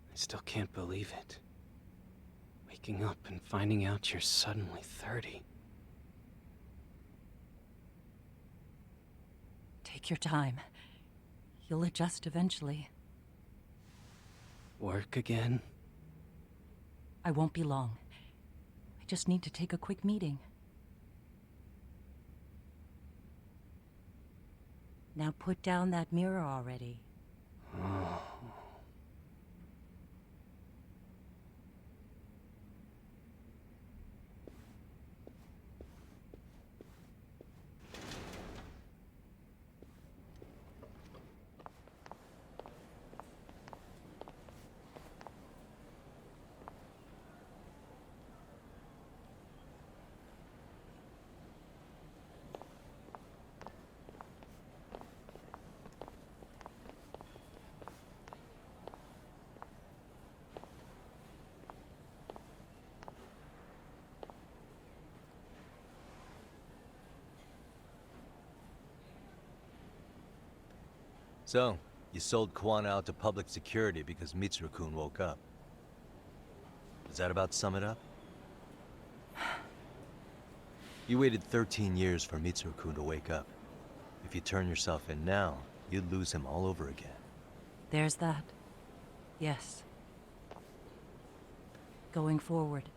I still can't believe it. Waking up and finding out you're suddenly 30. Take your time. You'll adjust eventually. Work again? I won't be long. I just need to take a quick meeting. Now put down that mirror already. Oh. So, you sold Kuwana out to public security because Mitsuru-kun woke up. Does that about sum it up? You waited 13 years for Mitsuru-kun to wake up. If you turn yourself in now, you'd lose him all over again. There's that. Yes. Going forward,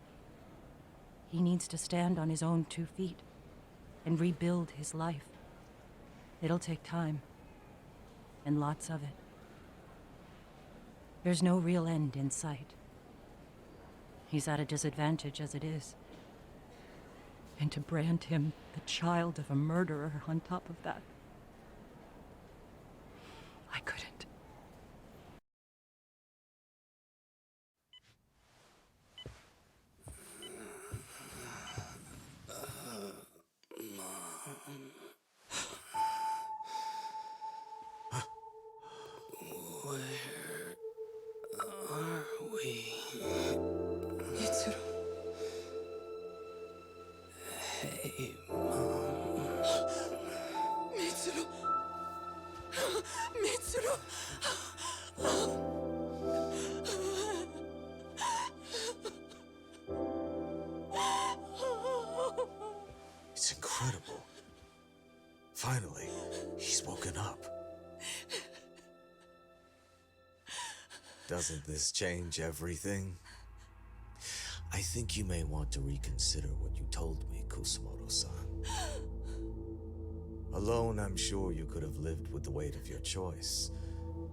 he needs to stand on his own 2 feet and rebuild his life. It'll take time. And lots of it. There's no real end in sight. He's at a disadvantage as it is. And to brand him the child of a murderer on top of that, I couldn't. Mitsuru. Hey, Mom. Mitsuru! Mitsuru! incredible. Finally, he's woken up. Doesn't this change everything? I think you may want to reconsider what you told me, Kusumoto-san. Alone, I'm sure you could have lived with the weight of your choice,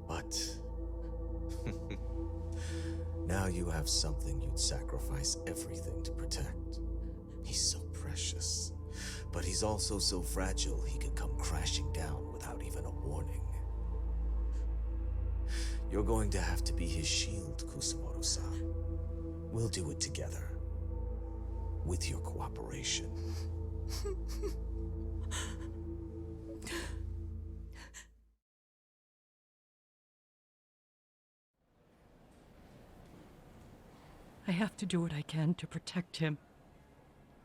but now you have something you'd sacrifice everything to protect. He's so precious, but he's also so fragile he could come crashing down without even a warning. You're going to have to be his shield, Kusumoto-san. We'll do it together. With your cooperation. I have to do what I can to protect him.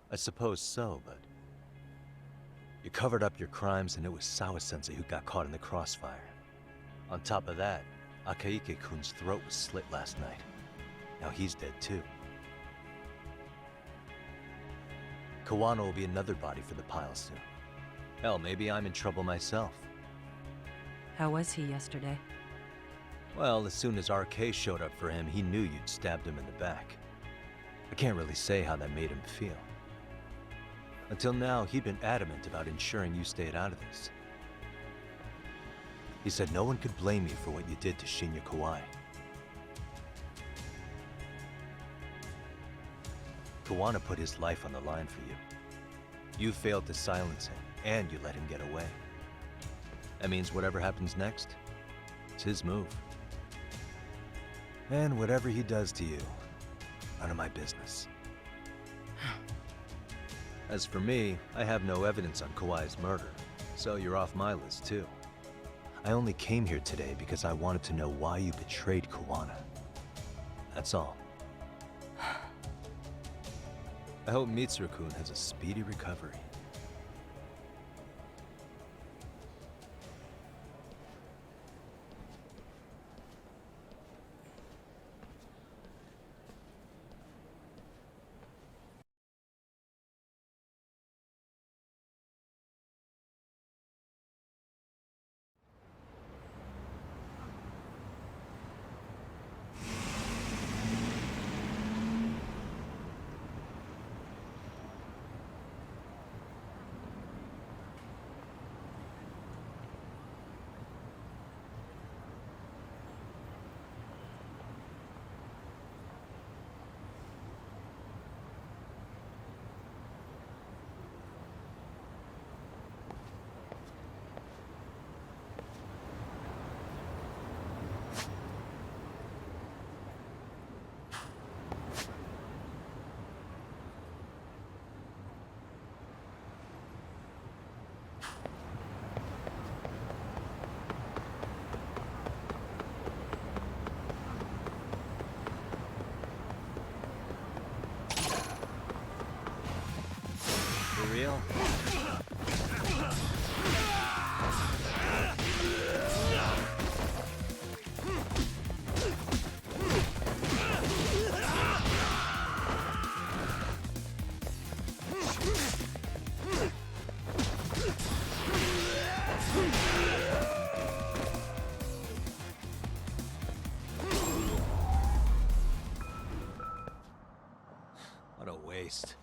I suppose so, but... You covered up your crimes and it was Sawa-sensei who got caught in the crossfire. On top of that, Akaike-kun's throat was slit last night. Now he's dead too. Kawano will be another body for the pile soon. Hell, maybe I'm in trouble myself. How was he yesterday? Well, as soon as RK showed up for him, he knew you'd stabbed him in the back. I can't really say how that made him feel. Until now, he'd been adamant about ensuring you stayed out of this. He said no one could blame you for what you did to Shinya Kawai. Kawano put his life on the line for you. You failed to silence him, and you let him get away. That means whatever happens next, it's his move. And whatever he does to you, none of my business. As for me, I have no evidence on Kawai's murder, so you're off my list too. I only came here today because I wanted to know why you betrayed Kawano. That's all. I hope Mitsuru-kun has a speedy recovery. For real? What a waste.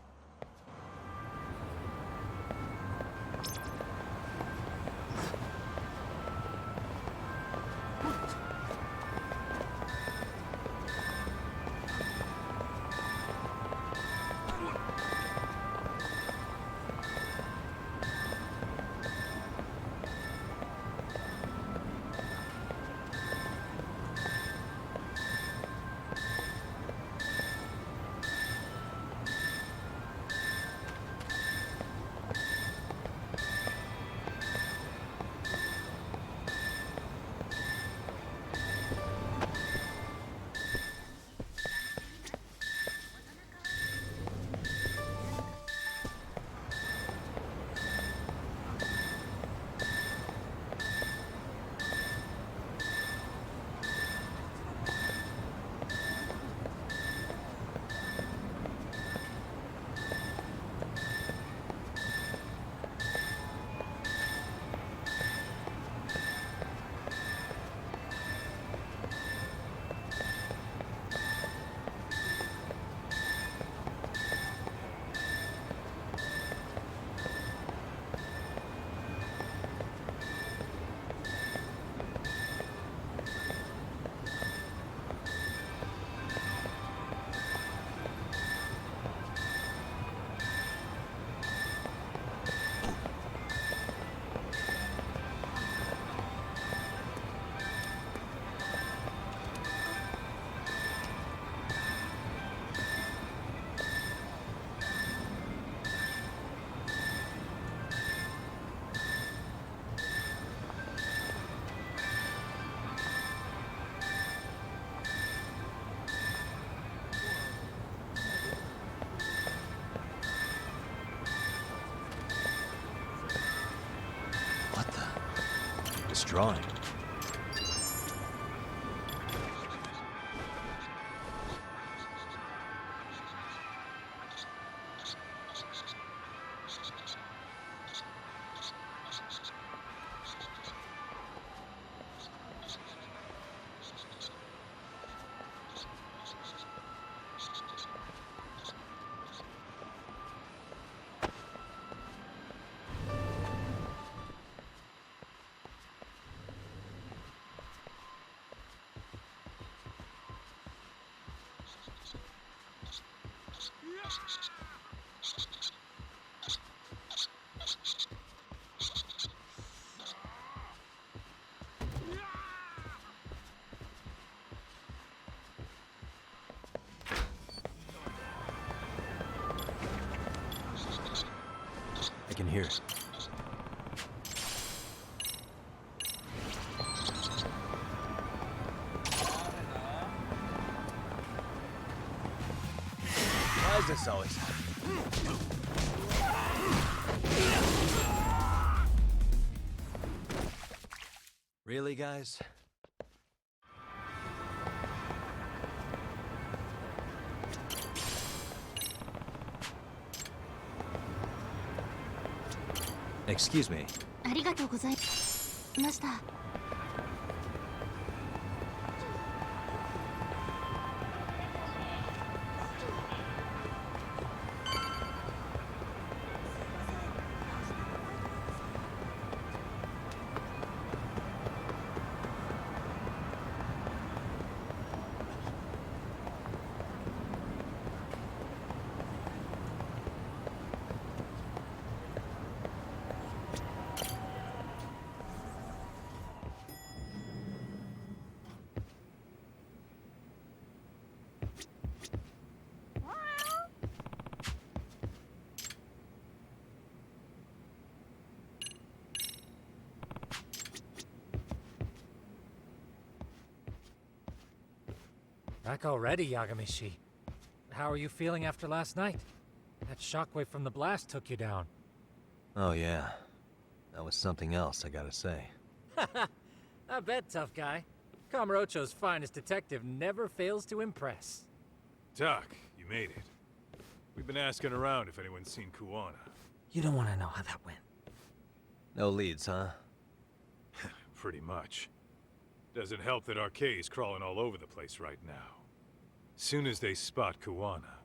drawing. I can hear it. Why is this always happening? Really, guys? Excuse me. ありがとうございました。Back already, Yagamishi. How are you feeling after last night? That shockwave from the blast took you down. Oh, yeah. That was something else, I gotta say. I bet, tough guy. Kamurocho's finest detective never fails to impress. Doc, you made it. We've been asking around if anyone's seen Kuwana. You don't want to know how that went. No leads, huh? Pretty much. Doesn't help that Arcade's crawling all over the place right now. Soon as they spot Kuwana,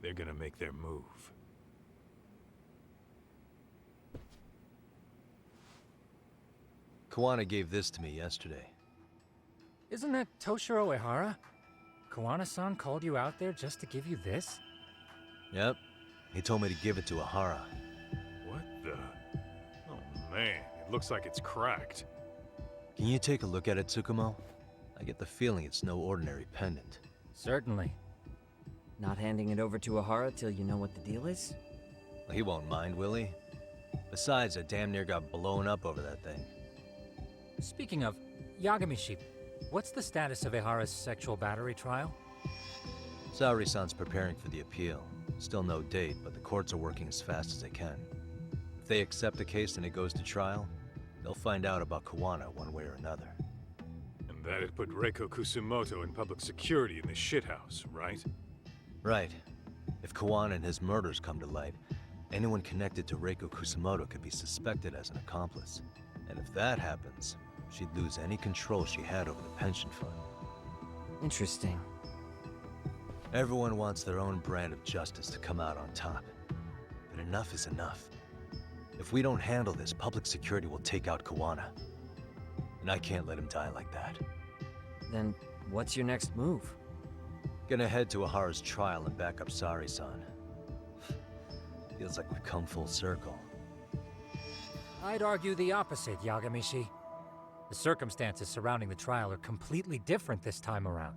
they're gonna make their move. Kuwana gave this to me yesterday. Isn't that Toshiro Ehara? Kuwana-san called you out there just to give you this? Yep. He told me to give it to Ehara. What the? Oh man, it looks like it's cracked. Can you take a look at it, Tsukumo? I get the feeling it's no ordinary pendant. Certainly. Not handing it over to Ehara till you know what the deal is? Well, he won't mind, will he? Besides, I damn near got blown up over that thing. Speaking of, Yagamishi, what's the status of Ehara's sexual battery trial? Saori-san's preparing for the appeal. Still no date, but the courts are working as fast as they can. If they accept the case and it goes to trial, they'll find out about Kuwana one way or another. And that'd put Reiko Kusumoto in public security in the shithouse, right? Right. If Kuwana and his murders come to light, anyone connected to Reiko Kusumoto could be suspected as an accomplice. And if that happens, she'd lose any control she had over the pension fund. Interesting. Everyone wants their own brand of justice to come out on top. But enough is enough. If we don't handle this, public security will take out Kuwana. And I can't let him die like that. Then what's your next move? Gonna head to Ehara's trial and back up Saori-san. Feels like we've come full circle. I'd argue the opposite, Yagamishi. The circumstances surrounding the trial are completely different this time around.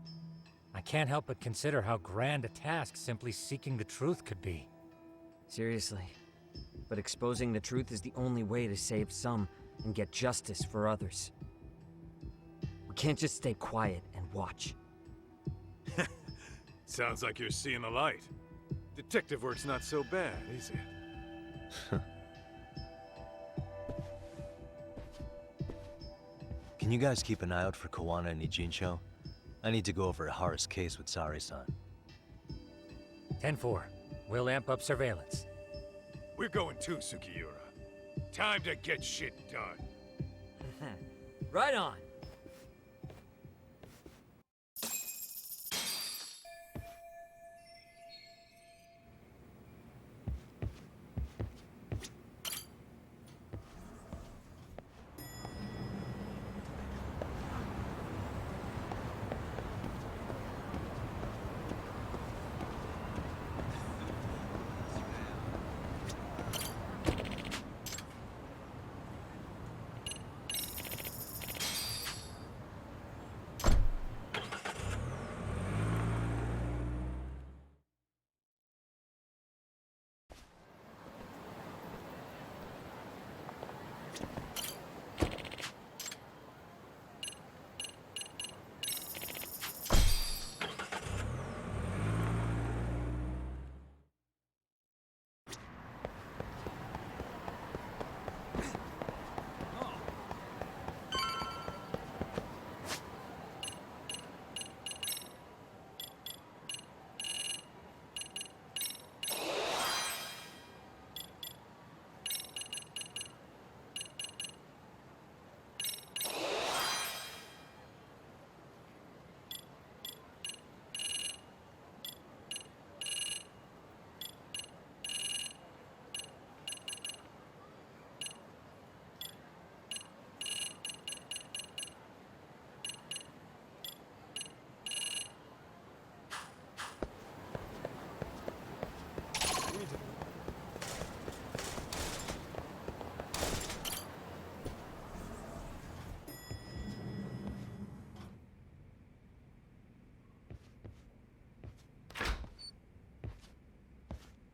I can't help but consider how grand a task simply seeking the truth could be. Seriously. But exposing the truth is the only way to save some and get justice for others. We can't just stay quiet and watch. Sounds like you're seeing the light. Detective work's not so bad, is it? Can you guys keep an eye out for Kawana and Ijincho? I need to go over Hara's case with Sari-san. 10-4. We'll amp up surveillance. We're going too, Sukiura. Time to get shit done. Right on.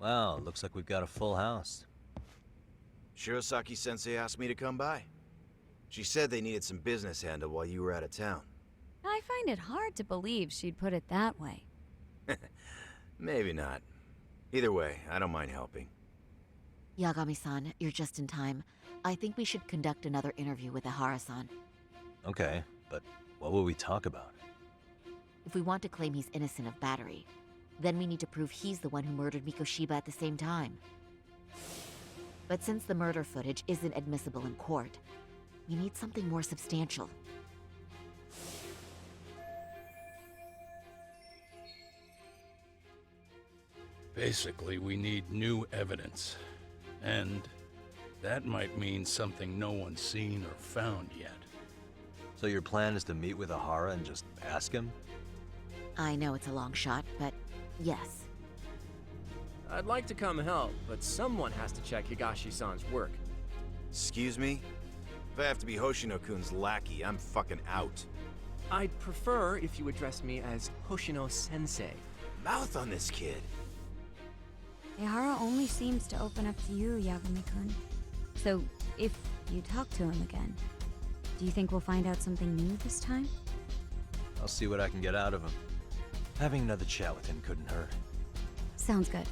Wow, looks like we've got a full house. Shirosaki-sensei asked me to come by. She said they needed some business handled while you were out of town. I find it hard to believe she'd put it that way. Maybe not. Either way, I don't mind helping. Yagami-san, you're just in time. I think we should conduct another interview with Ihara-san. Okay, but what will we talk about? If we want to claim he's innocent of battery, then we need to prove he's the one who murdered Mikoshiba at the same time. But since the murder footage isn't admissible in court, we need something more substantial. Basically, we need new evidence. And that might mean something no one's seen or found yet. So your plan is to meet with Ihara and just ask him? I know it's a long shot, but yes. I'd like to come help, but someone has to check Higashi-san's work. Excuse me? If I have to be Hoshino-kun's lackey, I'm fucking out. I'd prefer if you address me as Hoshino-sensei. Mouth on this kid. Ihara only seems to open up to you, Yagami-kun. So, if you talk to him again, do you think we'll find out something new this time? I'll see what I can get out of him. Having another chat with him couldn't hurt. Sounds good.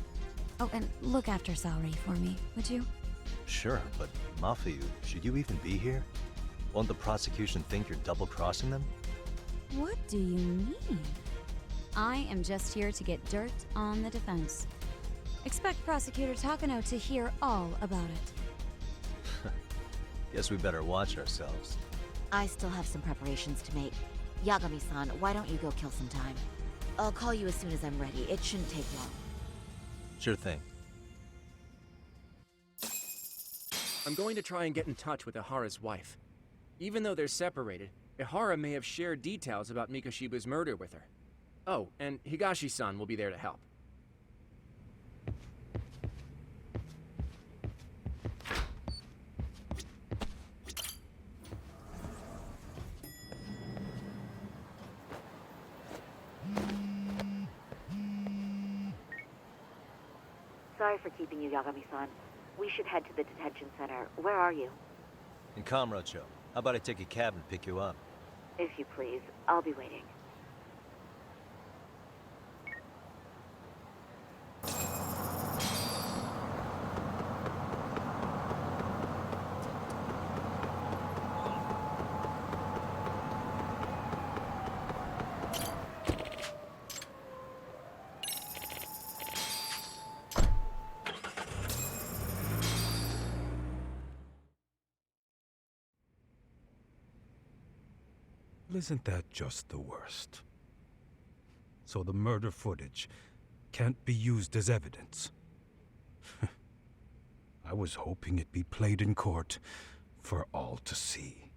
Oh, and look after Saori for me, would you? Sure, but Mafuyu, should you even be here? Won't the prosecution think you're double-crossing them? What do you mean? I am just here to get dirt on the defense. Expect Prosecutor Takano to hear all about it. Guess we better watch ourselves. I still have some preparations to make. Yagami-san, why don't you go kill some time? I'll call you as soon as I'm ready. It shouldn't take long. Sure thing. I'm going to try and get in touch with Ihara's wife. Even though they're separated, Ihara may have shared details about Mikoshiba's murder with her. Oh, and Higashi-san will be there to help. Sorry for keeping you, Yagami-san. We should head to the detention center. Where are you? In Kamurocho. How about I take a cab and pick you up? If you please. I'll be waiting. isn't that just the worst? So the murder footage can't be used as evidence. I was hoping it'd be played in court for all to see.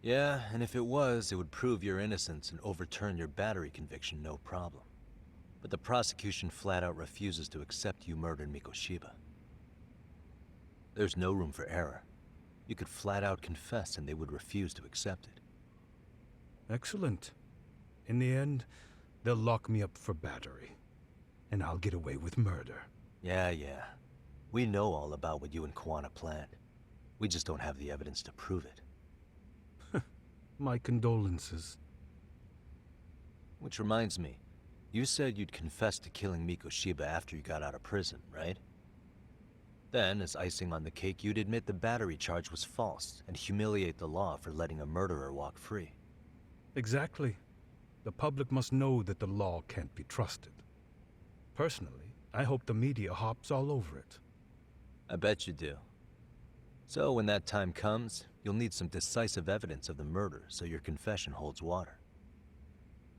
Yeah, and if it was, it would prove your innocence and overturn your battery conviction, no problem. But the prosecution flat out refuses to accept you murdered Mikoshiba. There's no room for error. You could flat out confess and they would refuse to accept it. Excellent. In the end, they'll lock me up for battery, and I'll get away with murder. Yeah. We know all about what you and Kwana planned. We just don't have the evidence to prove it. My condolences. Which reminds me, you said you'd confess to killing Mikoshiba after you got out of prison, right? Then, as icing on the cake, you'd admit the battery charge was false and humiliate the law for letting a murderer walk free. Exactly. The public must know that the law can't be trusted. Personally, I hope the media hops all over it. I bet you do. So when that time comes, you'll need some decisive evidence of the murder so your confession holds water.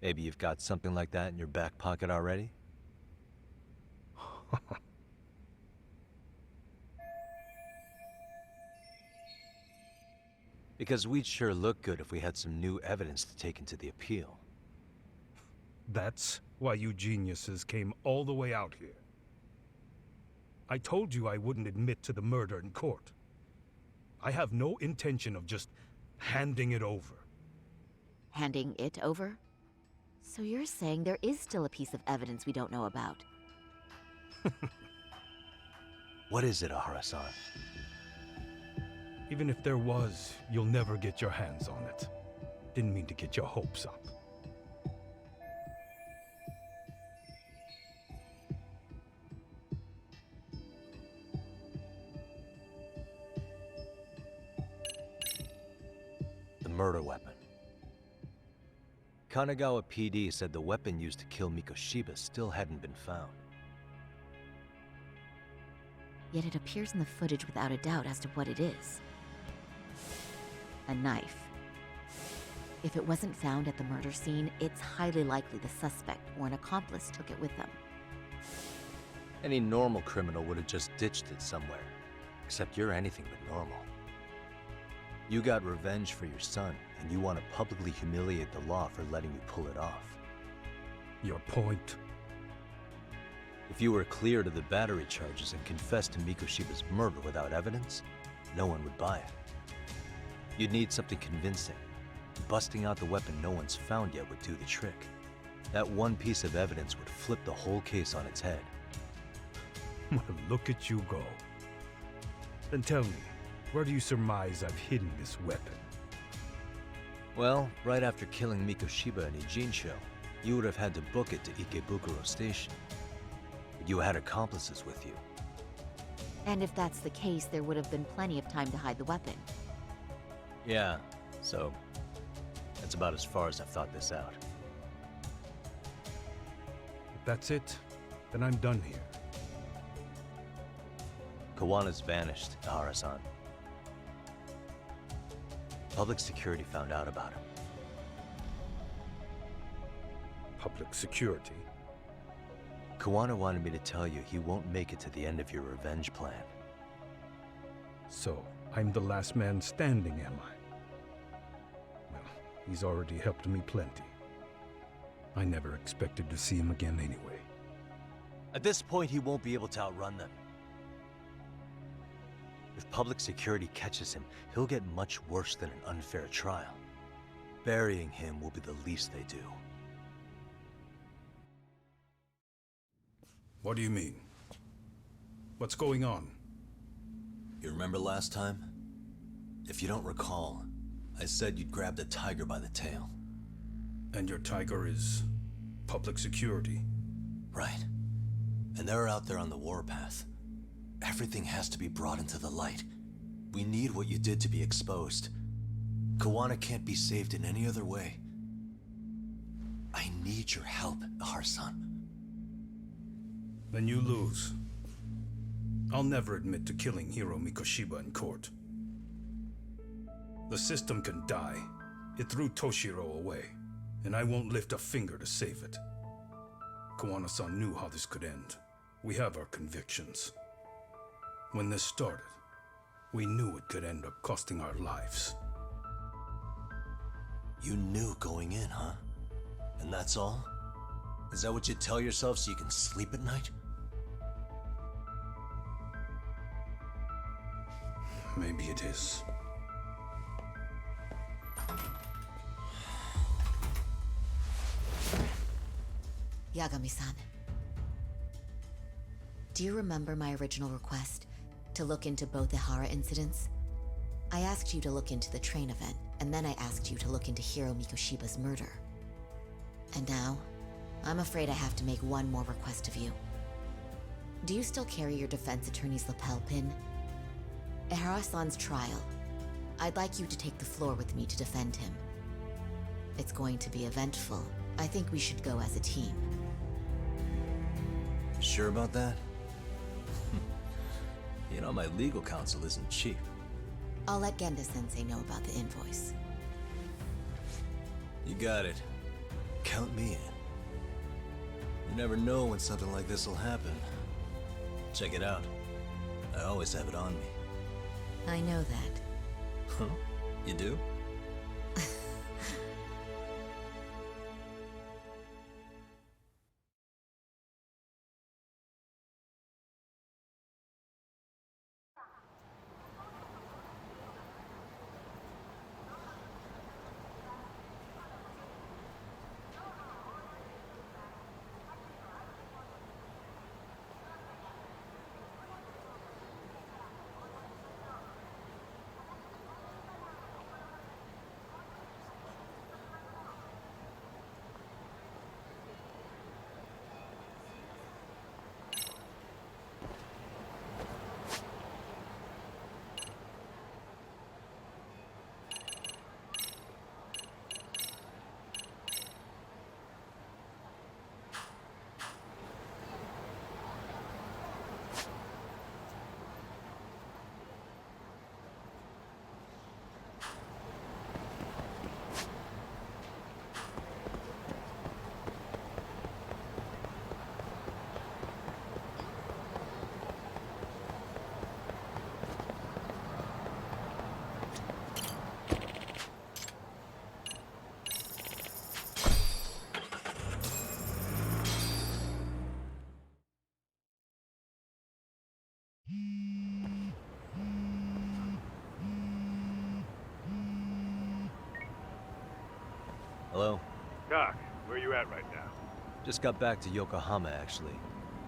Maybe you've got something like that in your back pocket already? Because we'd sure look good if we had some new evidence to take into the appeal. That's why you geniuses came all the way out here. I told you I wouldn't admit to the murder in court. I have no intention of just handing it over. Handing it over? So you're saying there is still a piece of evidence we don't know about? What is it, Ahara-san? Even if there was, you'll never get your hands on it. Didn't mean to get your hopes up. The murder weapon. Kanagawa PD said the weapon used to kill Mikoshiba still hadn't been found. Yet it appears in the footage without a doubt as to what it is. A knife. If it wasn't found at the murder scene, it's highly likely the suspect or an accomplice took it with them. Any normal criminal would have just ditched it somewhere. Except you're anything but normal. You got revenge for your son, and you want to publicly humiliate the law for letting you pull it off. Your point? If you were cleared of the battery charges and confessed to Mikoshiba's murder without evidence, no one would buy it. You'd need something convincing. Busting out the weapon no one's found yet would do the trick. That one piece of evidence would flip the whole case on its head. Well, look at you go. Then tell me, where do you surmise I've hidden this weapon? Well, right after killing Mikoshiba in Ijinsho, you would have had to book it to Ikebukuro Station. But you had accomplices with you. And if that's the case, there would have been plenty of time to hide the weapon. Yeah, so that's about as far as I've thought this out. If that's it, then I'm done here. Kawana's vanished, Ahara-san. Public security found out about him. Public security? Kawana wanted me to tell you he won't make it to the end of your revenge plan. So, I'm the last man standing, am I? Well, he's already helped me plenty. I never expected to see him again anyway. At this point, he won't be able to outrun them. If public security catches him, he'll get much worse than an unfair trial. Burying him will be the least they do. What do you mean? What's going on? You remember last time? If you don't recall, I said you'd grab the tiger by the tail. And your tiger is public security? Right. And they're out there on the warpath. Everything has to be brought into the light. We need what you did to be exposed. Kawana can't be saved in any other way. I need your help, Ahara-san. Then you lose. I'll never admit to killing Hiro Mikoshiba in court. The system can die. It threw Toshiro away, and I won't lift a finger to save it. Koana-san knew how this could end. We have our convictions. When this started, we knew it could end up costing our lives. You knew going in, huh? And that's all? Is that what you tell yourself so you can sleep at night? Maybe it is. Yagami-san. Do you remember my original request to look into both the Hara incidents? I asked you to look into the train event, and then I asked you to look into Hiro Mikoshiba's murder. And now, I'm afraid I have to make one more request of you. Do you still carry your defense attorney's lapel pin? At Hara-san's trial, I'd like you to take the floor with me to defend him. It's going to be eventful. I think we should go as a team. Sure about that? You know, my legal counsel isn't cheap. I'll let Genda-sensei know about the invoice. You got it. Count me in. You never know when something like this will happen. Check it out. I always have it on me. I know that. Huh? You do? Hello? Doc, where you at right now? Just got back to Yokohama, actually.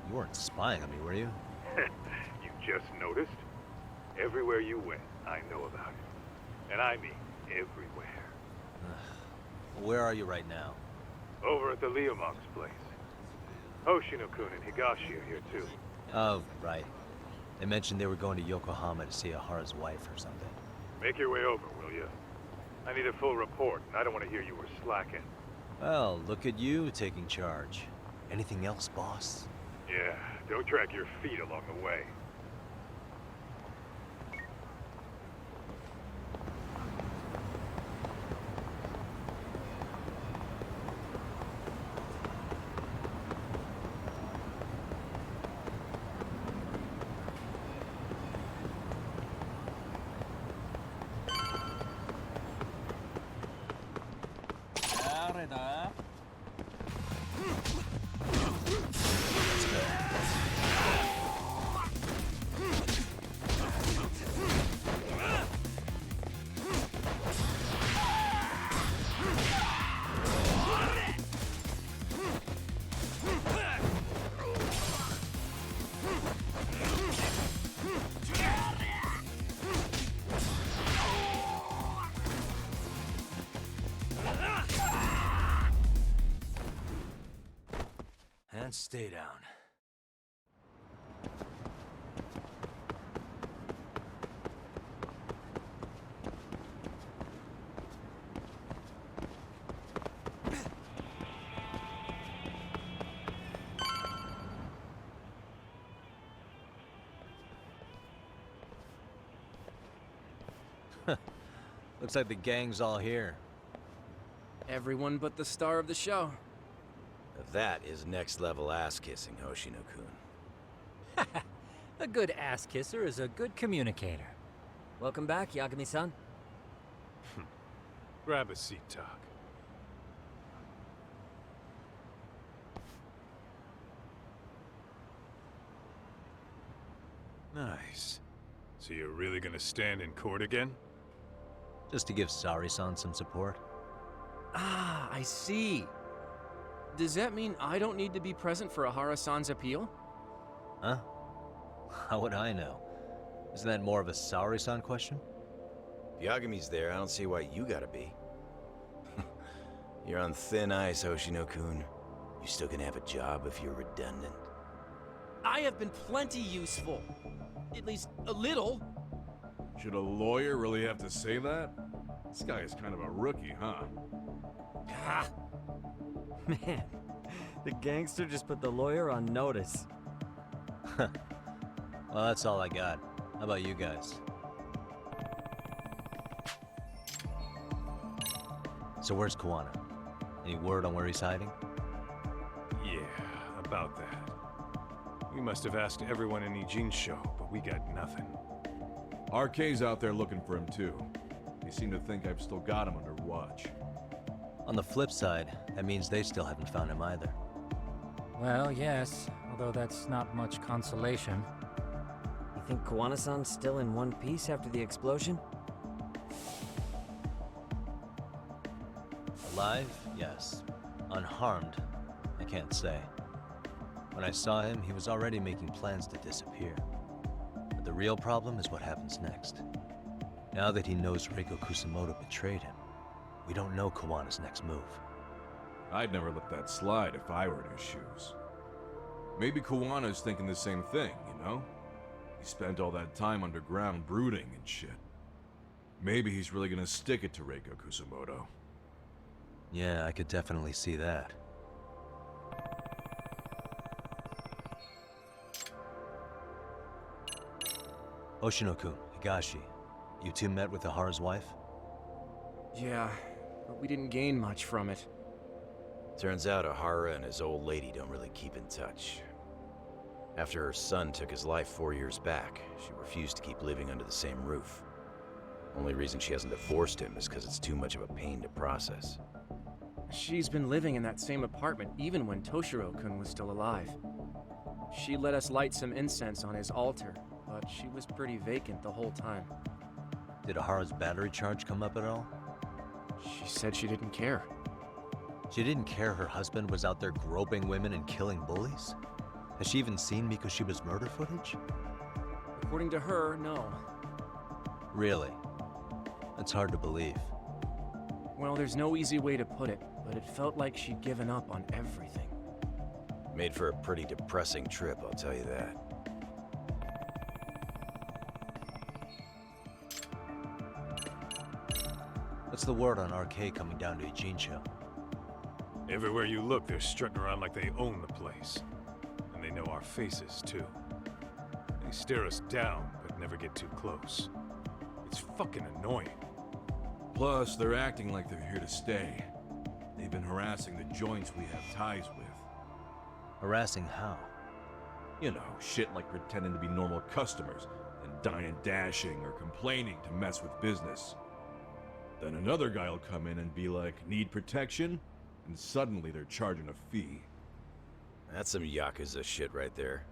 You weren't spying on me, were you? You just noticed? Everywhere you went, I know about it. And I mean everywhere. Where are you right now? Over at the Leomong's place. Hoshino-kun and Higashi are here too. Oh, right. They mentioned they were going to Yokohama to see Ahara's wife or something. Make your way over, will you? I need a full report, and I don't want to hear you were slacking. Well, look at you taking charge. Anything else, boss? Yeah, don't drag your feet along the way. And stay down. Looks like the gang's all here. Everyone but the star of the show. That is next level ass kissing, Hoshino-kun. A good ass kisser is a good communicator. Welcome back, Yagami-san. Grab a seat, Tak. Nice. So you're really gonna stand in court again? Just to give Sari-san some support. Ah, I see. Does that mean I don't need to be present for Ahara-san's appeal? Huh? How would I know? Isn't that more of a Sari-san question? If Yagami's there, I don't see why you gotta be. You're on thin ice, Hoshino-kun. You still gonna have a job if you're redundant. I have been plenty useful. At least a little. Should a lawyer really have to say that? This guy is kind of a rookie, huh? Ah. Man, the gangster just put the lawyer on notice. Well, that's all I got. How about you guys? So where's Kuwana? Any word on where he's hiding? Yeah, about that. We must have asked everyone in Eugene show, but we got nothing. RK's out there looking for him too. They seem to think I've still got him under watch. On the flip side, that means they still haven't found him either. Well, yes, although that's not much consolation. You think Kuwana-san's still in one piece after the explosion? Alive? Yes. Unharmed? I can't say. When I saw him, he was already making plans to disappear. But the real problem is what happens next. Now that he knows Reiko Kusamoto betrayed him, we don't know Kawana's next move. I'd never let that slide if I were in his shoes. Maybe Kawana's thinking the same thing, you know? He spent all that time underground brooding and shit. Maybe he's really gonna stick it to Reiko Kusamoto. Yeah, I could definitely see that. Oshino-kun, Higashi, you two met with Ahara's wife? Yeah, but we didn't gain much from it. Turns out Ahara and his old lady don't really keep in touch. After her son took his life 4 years back, she refused to keep living under the same roof. Only reason she hasn't divorced him is because it's too much of a pain to process. She's been living in that same apartment even when Toshiro-kun was still alive. She let us light some incense on his altar, but she was pretty vacant the whole time. Did Ahara's battery charge come up at all? She said she didn't care. She didn't care her husband was out there groping women and killing bullies? Has she even seen Mikoshiba's murder footage? According to her, no. Really? That's hard to believe. Well, there's no easy way to put it, but it felt like she'd given up on everything. Made for a pretty depressing trip, I'll tell you that. What's the word on RK coming down to Ijincho? Everywhere you look, they're strutting around like they own the place. And they know our faces, too. They stare us down, but never get too close. It's fucking annoying. Plus, they're acting like they're here to stay. They've been harassing the joints we have ties with. Harassing how? You know, shit like pretending to be normal customers and dine and dashing or complaining to mess with business. Then another guy will come in and be like, need protection? And suddenly they're charging a fee. That's some Yakuza shit right there.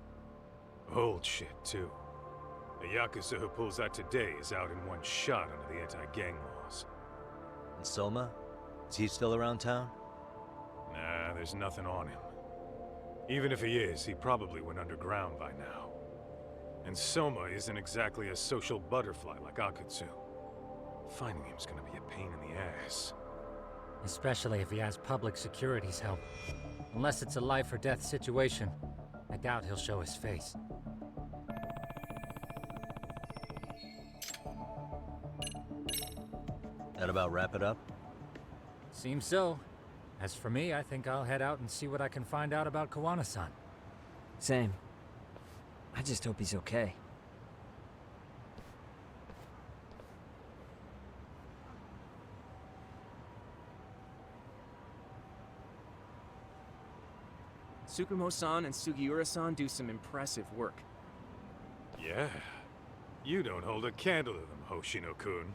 Old shit, too. The Yakuza who pulls out today is out in one shot under the anti-gang laws. And Soma? Is he still around town? Nah, there's nothing on him. Even if he is, he probably went underground by now. And Soma isn't exactly a social butterfly like Akutsu. Finding him's gonna be a pain in the ass. Especially if he has public security's help. Unless it's a life or death situation, I doubt he'll show his face. That about wrap it up? Seems so. As for me, I think I'll head out and see what I can find out about Kuwana-san. Same. I just hope he's okay. Tsukumo-san and Sugiura-san do some impressive work. Yeah. You don't hold a candle to them, Hoshino-kun.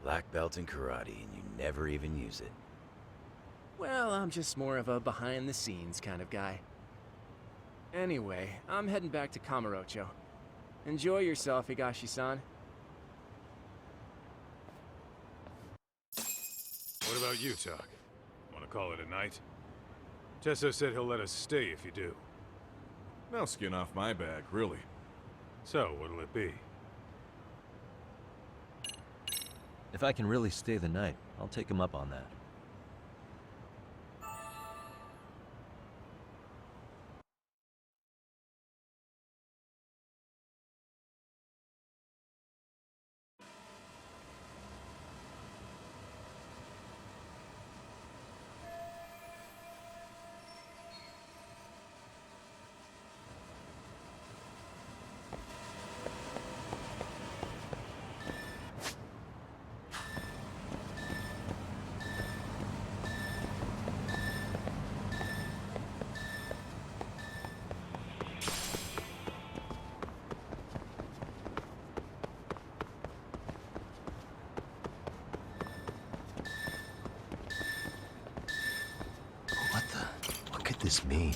Black belt in karate, and you never even use it. Well, I'm just more of a behind-the-scenes kind of guy. Anyway, I'm heading back to Kamurocho. Enjoy yourself, Higashi-san. What about you, Tak? Want to call it a night? Tesso said he'll let us stay if you do. No skin off my back, really. So, what'll it be? If I can really stay the night, I'll take him up on that. What could this mean?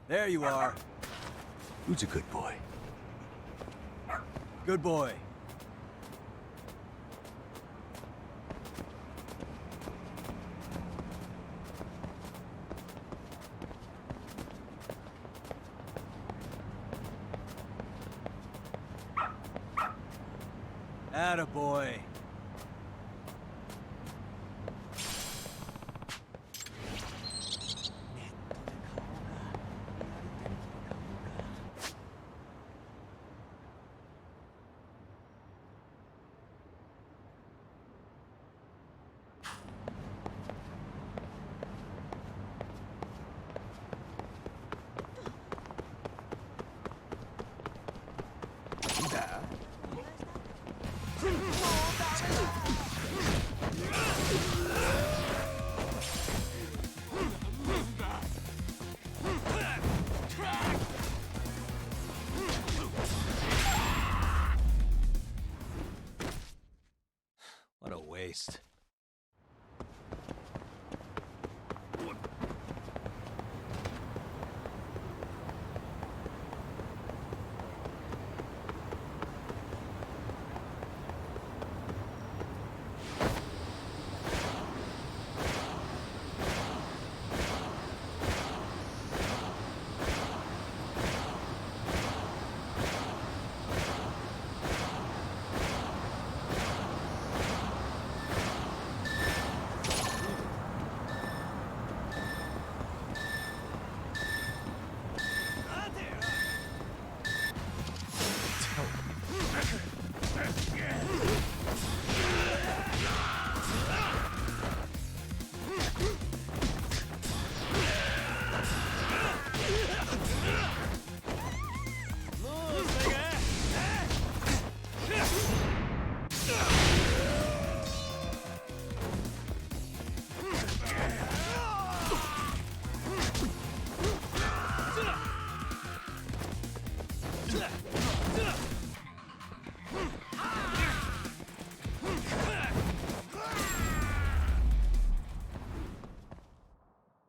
There you are. Who's a good boy? Good boy. Attaboy. What a waste.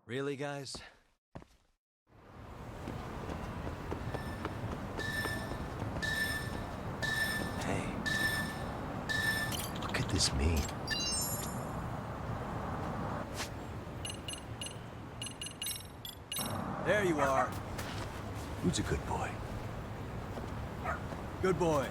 Really, guys? Hey. What could this mean? There you are. Who's a good boy? Good boy.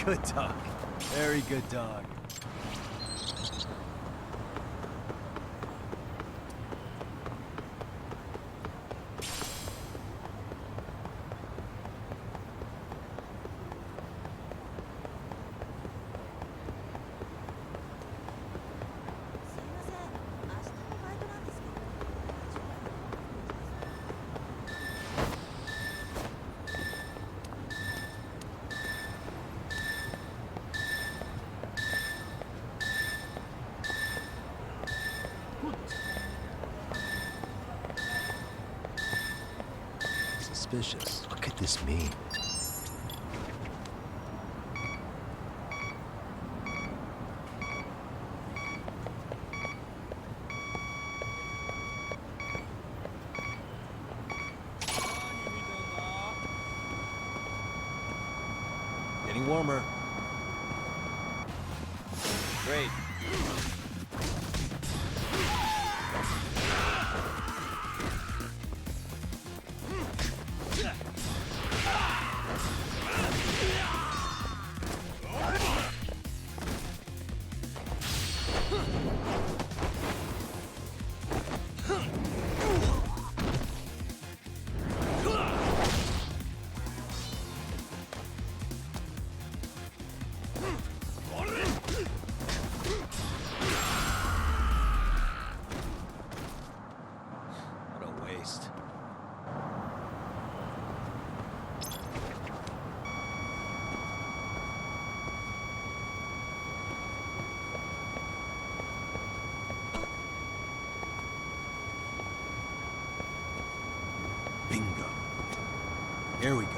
Good dog. Very good dog. Suspicious. What could this mean? Getting warmer. Great. What a waste. Bingo. Here we go.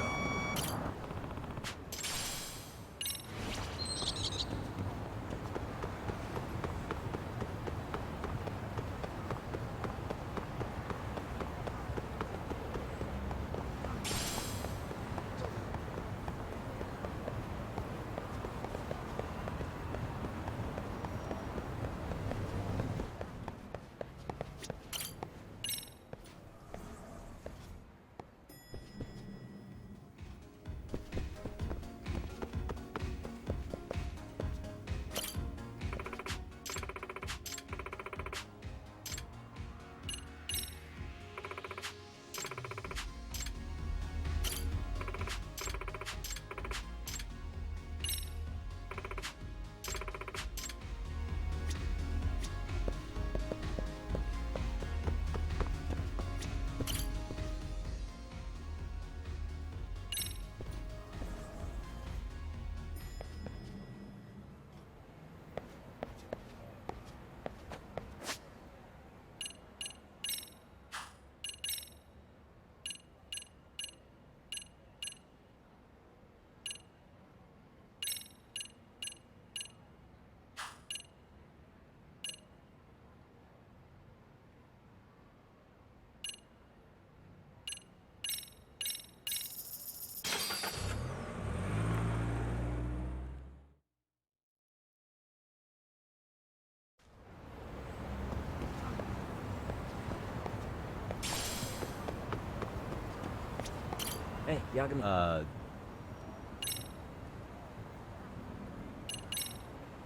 Hey, Yagami.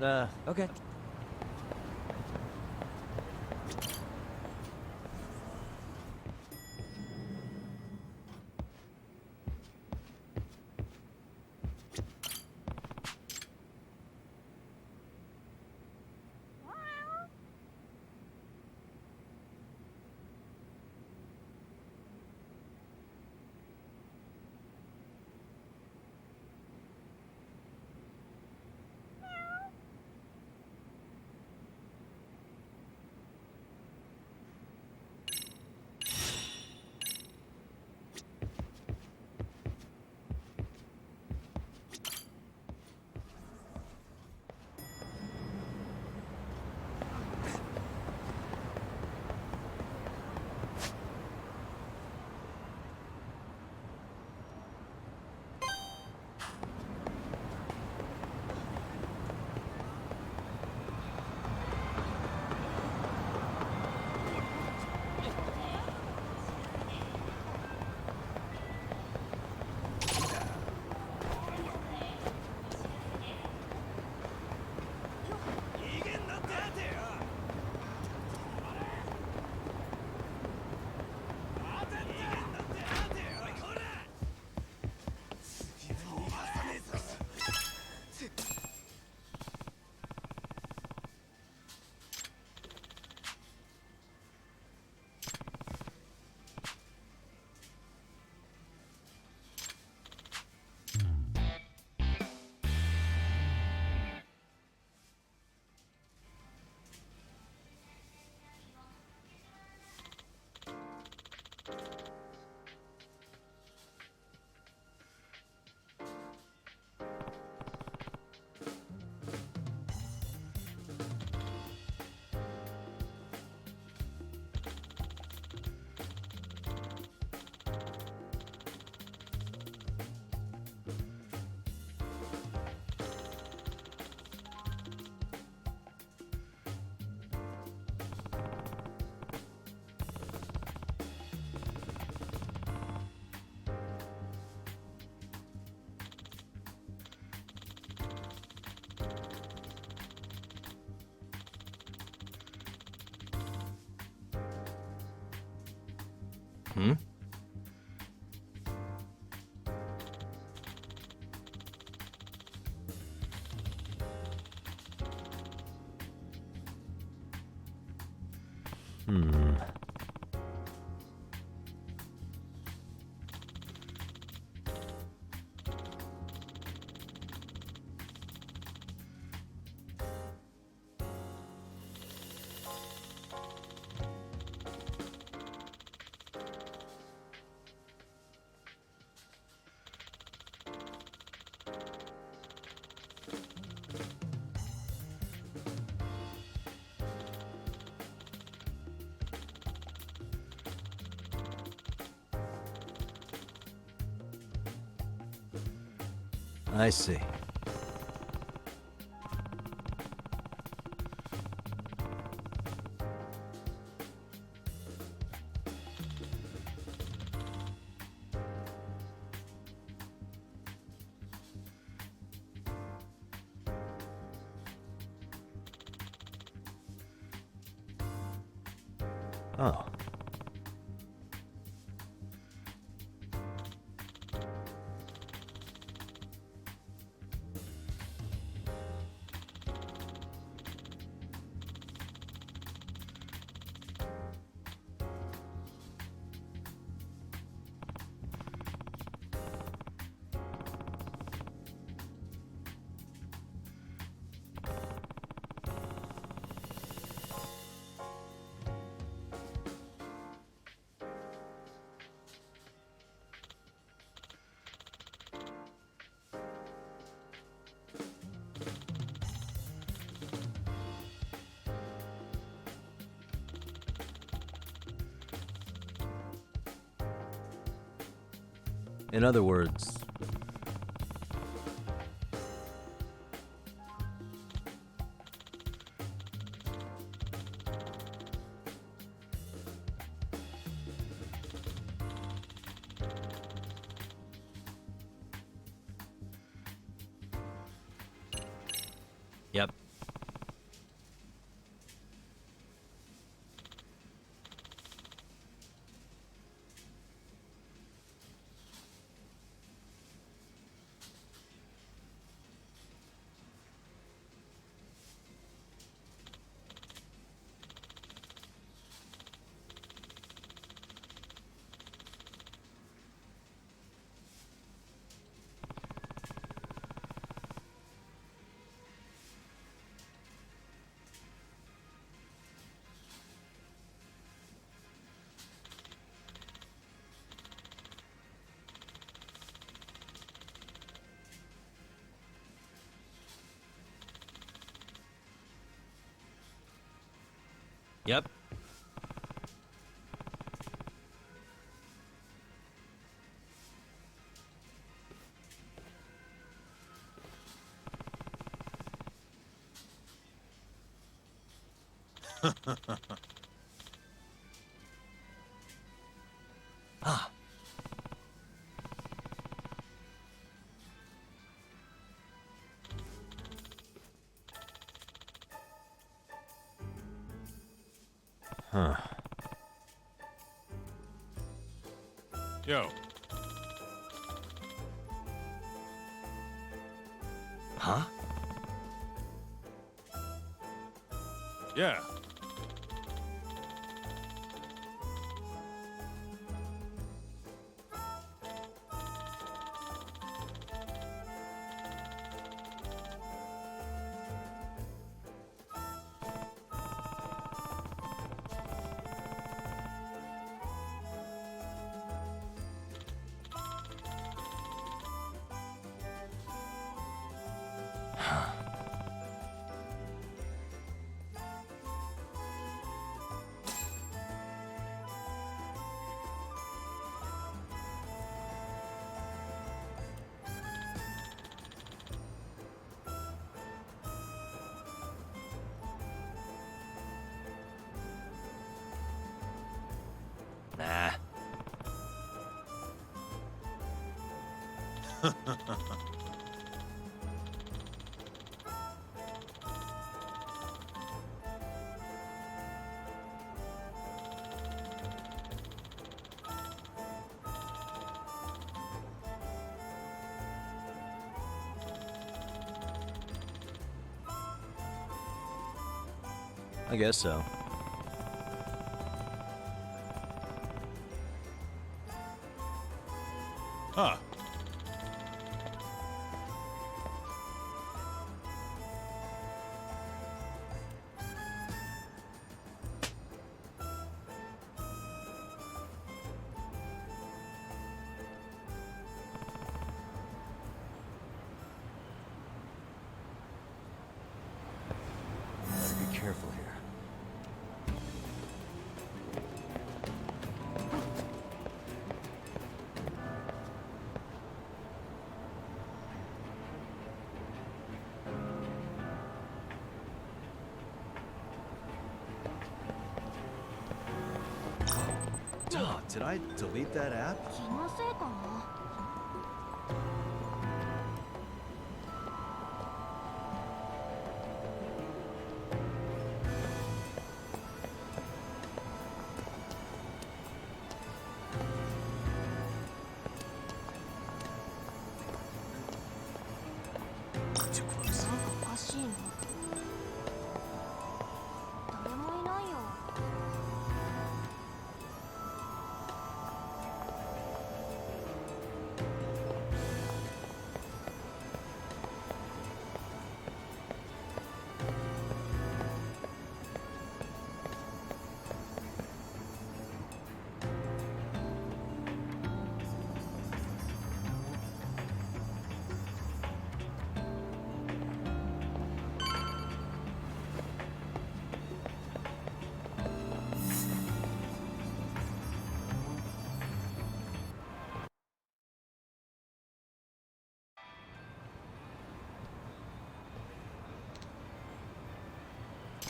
Nah. Okay. Hmm? Hmm. I see. Oh. In other words, yep. Yep. Ah. Huh. Yo. Huh? Yeah. Nah. I guess so. Huh. Gotta be careful here. Oh, did I delete that app? 気のせいかな。Too close. なんかおかしいな。誰もいないよ。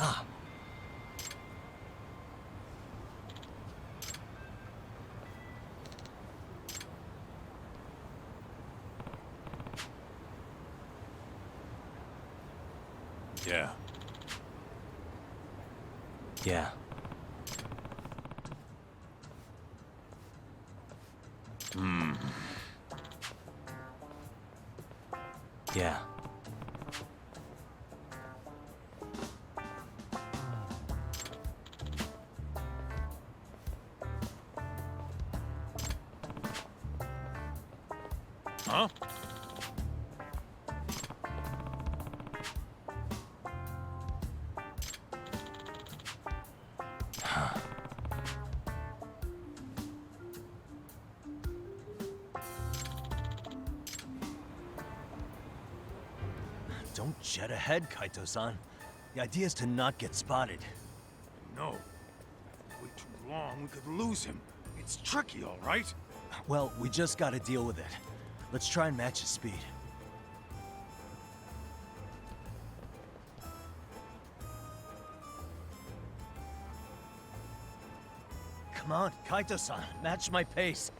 Ah. Yeah. Yeah. Hmm. Yeah. Huh? Don't jet ahead, Kaito-san. The idea is to not get spotted. No. If we wait too long, we could lose him. It's tricky, all right? Well, we just gotta deal with it. Let's try and match his speed. Come on, Kaito-san, match my pace.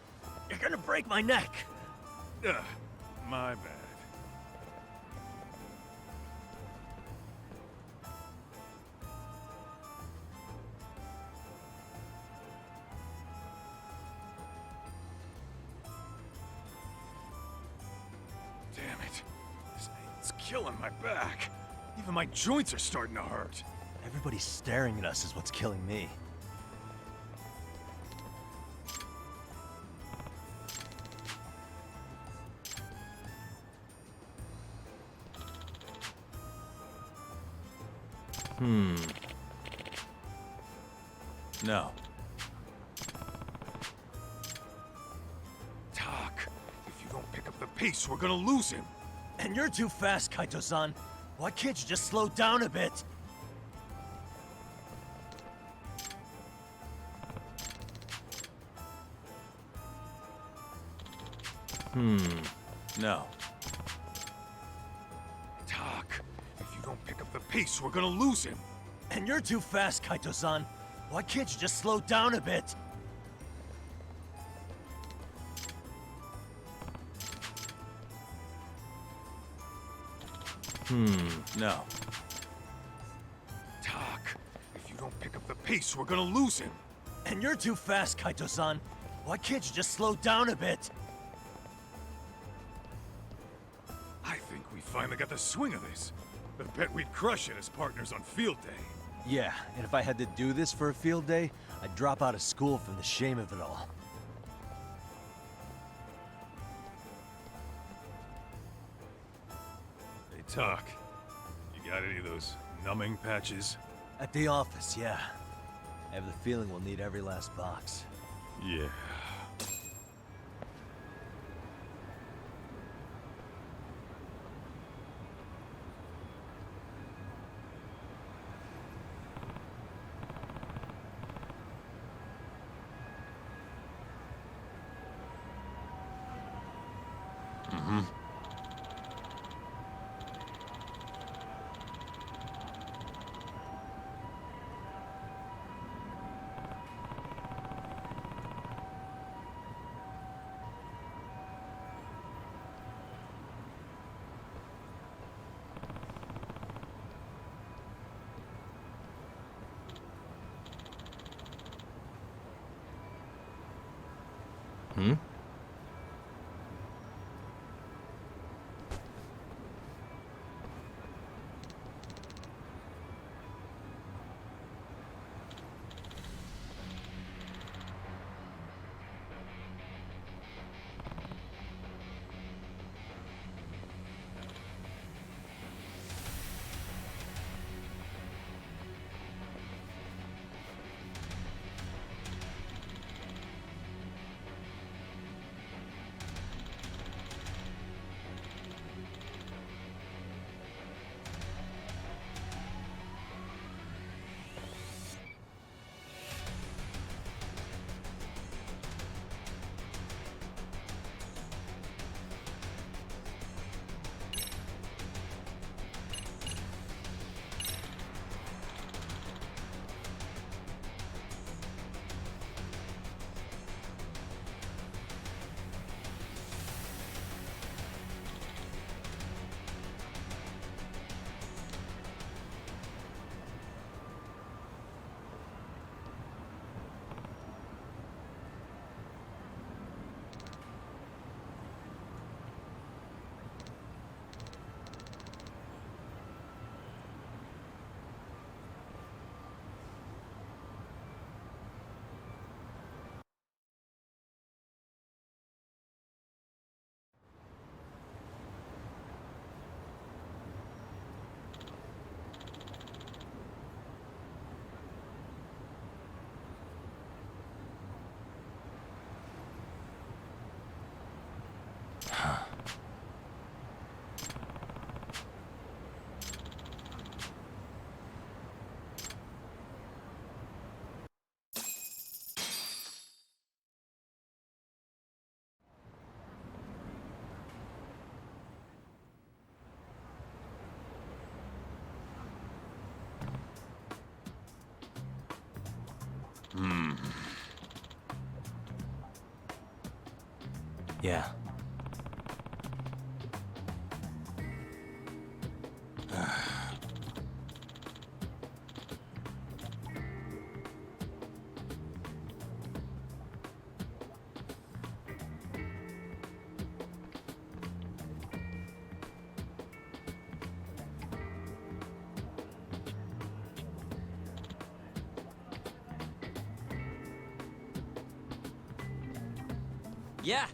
You're gonna break my neck. Ugh, my bad. Damn it. It's killing my back. Even my joints are starting to hurt. Everybody staring at us is what's killing me. No. Tak, if you don't pick up the pace, we're gonna lose him. And you're too fast, Kaito-san. Why can't you just slow down a bit? No. Tak, if you don't pick up the pace, we're gonna lose him. And you're too fast, Kaito-san. Why can't you just slow down a bit? No. Tak, if you don't pick up the pace, we're gonna lose him. And you're too fast, Kaito-san. Why can't you just slow down a bit? I think we finally got the swing of this. I bet we'd crush it as partners on field day. Yeah, and if I had to do this for a field day, I'd drop out of school from the shame of it all. Hey, Talk. You got any of those numbing patches? At the office, yeah. I have the feeling we'll need every last box. Yeah. Mm-hmm. Hmm? Hmm. Yeah. Yeah!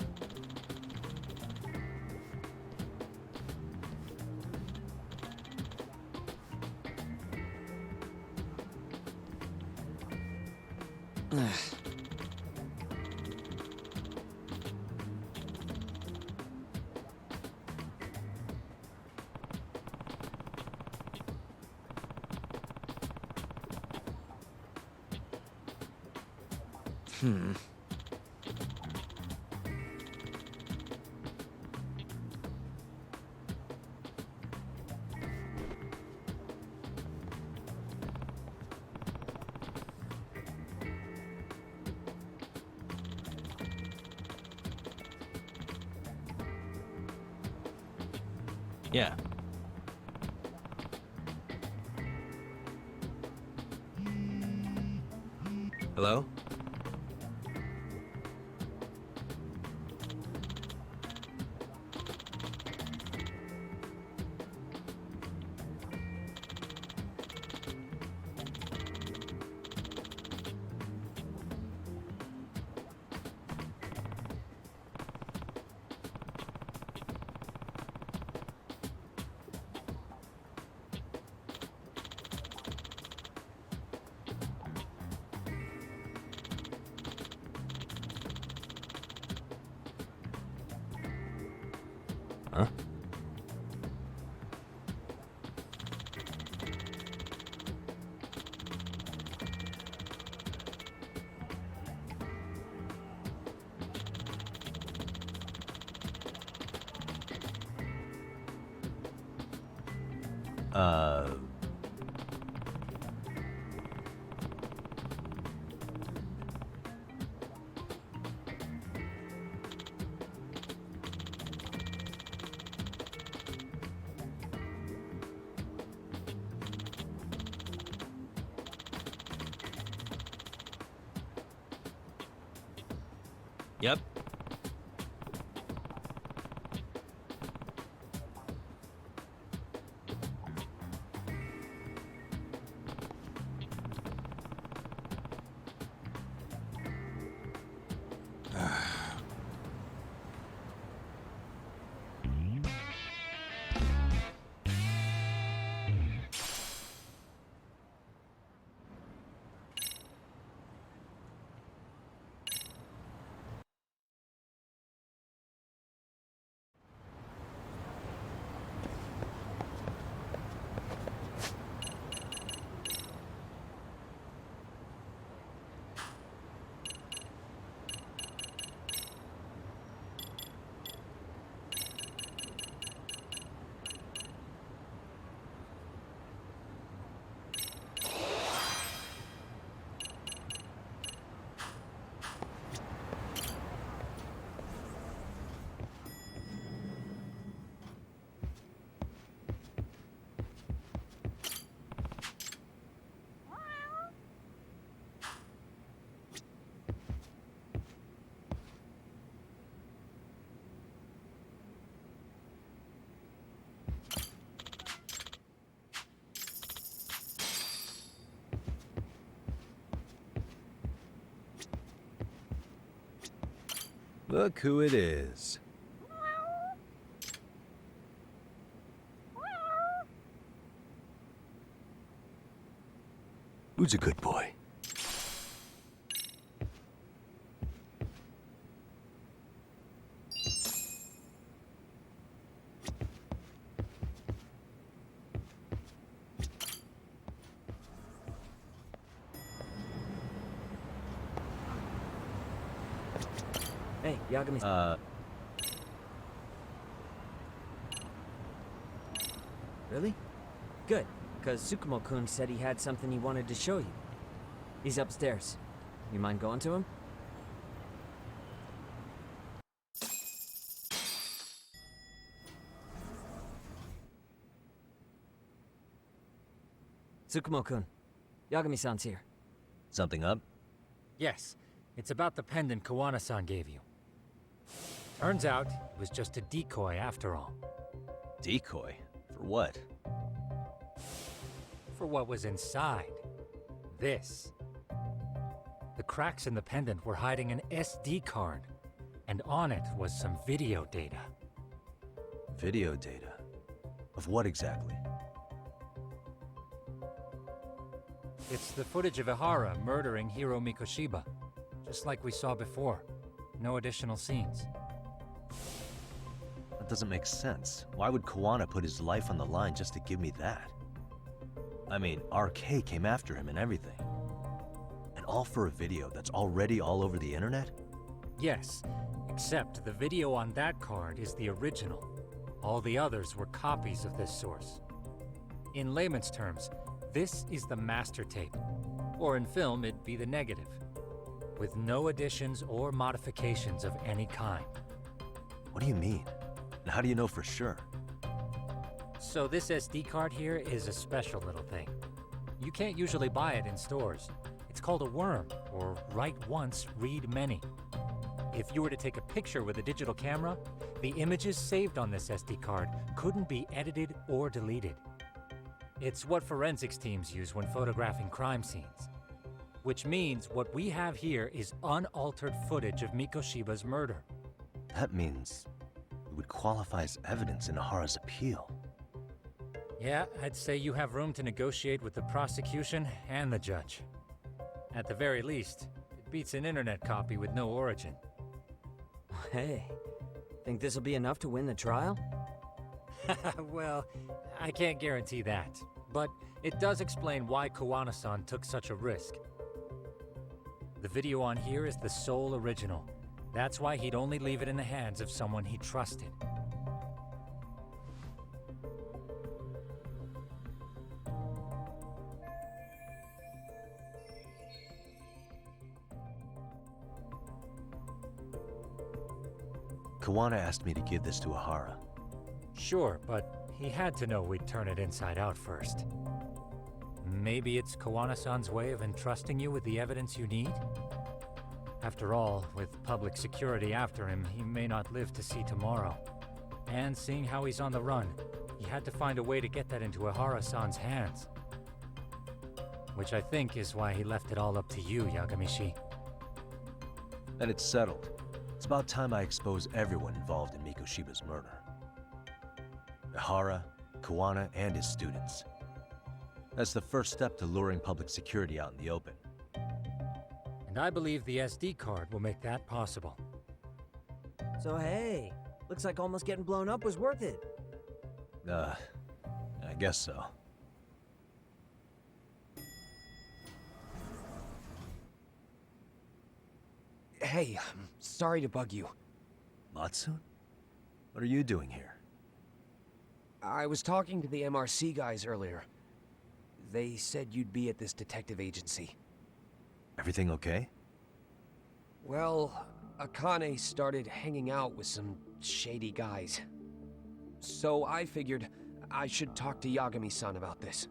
Hmm. Yeah. Hello? Yep. Look who it is. Who's a good boy? Hey, Yagami. Really? Good, because Tsukumo-kun said he had something he wanted to show you. He's upstairs. You mind going to him? Tsukumo-kun, Yagami-san's here. Something up? Yes, it's about the pendant Kawana-san gave you. Turns out, it was just a decoy after all. Decoy? For what? For what was inside. This. The cracks in the pendant were hiding an SD card, and on it was some video data. Video data? Of what exactly? It's the footage of Ihara murdering Hiro Mikoshiba, just like we saw before. No additional scenes. That doesn't make sense. Why would Kawana put his life on the line just to give me that? I mean, RK came after him and everything. And all for a video that's already all over the internet? Yes, except the video on that card is the original. All the others were copies of this source. In layman's terms, this is the master tape. Or in film, it'd be the negative. With no additions or modifications of any kind. What do you mean? And how do you know for sure? So this SD card here is a special little thing. You can't usually buy it in stores. It's called a worm, or write once, read many. If you were to take a picture with a digital camera, the images saved on this SD card couldn't be edited or deleted. It's what forensics teams use when photographing crime scenes. Which means what we have here is unaltered footage of Mikoshiba's murder. That means it would qualify as evidence in Ihara's appeal. Yeah, I'd say you have room to negotiate with the prosecution and the judge. At the very least, it beats an internet copy with no origin. Hey, think this'll be enough to win the trial? Well, I can't guarantee that. But it does explain why Kawana-san took such a risk. The video on here is the sole original. That's why he'd only leave it in the hands of someone he trusted. Kawana asked me to give this to Ahara. Sure, but he had to know we'd turn it inside out first. Maybe it's Kawana-san's way of entrusting you with the evidence you need? After all, with public security after him, he may not live to see tomorrow. And seeing how he's on the run, he had to find a way to get that into Ahara-san's hands. Which I think is why he left it all up to you, Yagamishi. Then it's settled. It's about time I expose everyone involved in Mikoshiba's murder. Ahara, Kawana, and his students. That's the first step to luring public security out in the open. And I believe the SD card will make that possible. So hey, looks like almost getting blown up was worth it. I guess so. Hey, sorry to bug you. Matsun? What are you doing here? I was talking to the MRC guys earlier. They said you'd be at this detective agency. Everything okay? Well, Akane started hanging out with some shady guys. So I figured I should talk to Yagami-san about this.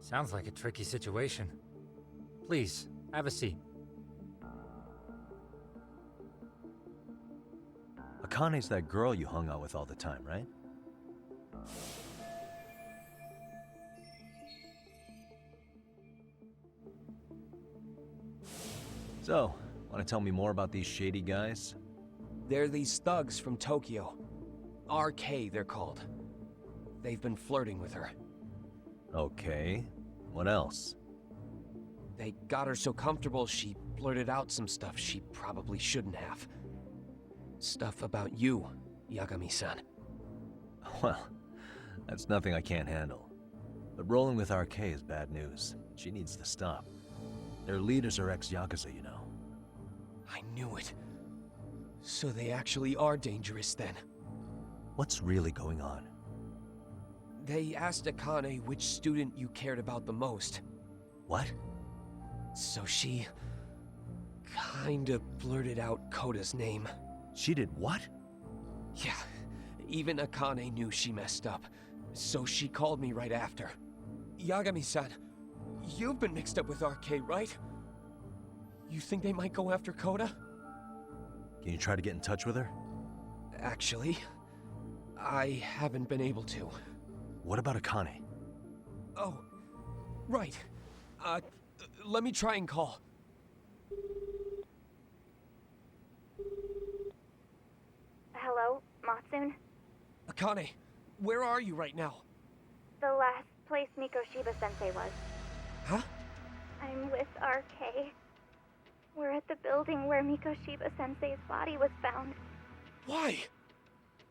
Sounds like a tricky situation. Please, have a seat. Akane's that girl you hung out with all the time, right? So, want to tell me more about these shady guys? They're these thugs from Tokyo. RK, they're called. They've been flirting with her. Okay. What else? They got her so comfortable she blurted out some stuff she probably shouldn't have. Stuff about you, Yagami-san. Well, that's nothing I can't handle. But rolling with RK is bad news. She needs to stop. Their leaders are ex-Yakuza, you know. I knew it. So they actually are dangerous then. What's really going on? They asked Akane which student you cared about the most. What? So she kinda blurted out Koda's name. She did what? Yeah, even Akane knew she messed up, so she called me right after. Yagami-san, you've been mixed up with RK, right? You think they might go after Koda? Can you try to get in touch with her? Actually, I haven't been able to. What about Akane? Oh, right. Let me try and call. Hello, Matsun? Akane, where are you right now? The last place Mikoshiba-sensei was. Huh? I'm with RK. We're at the building where Mikoshiba-sensei's body was found. Why?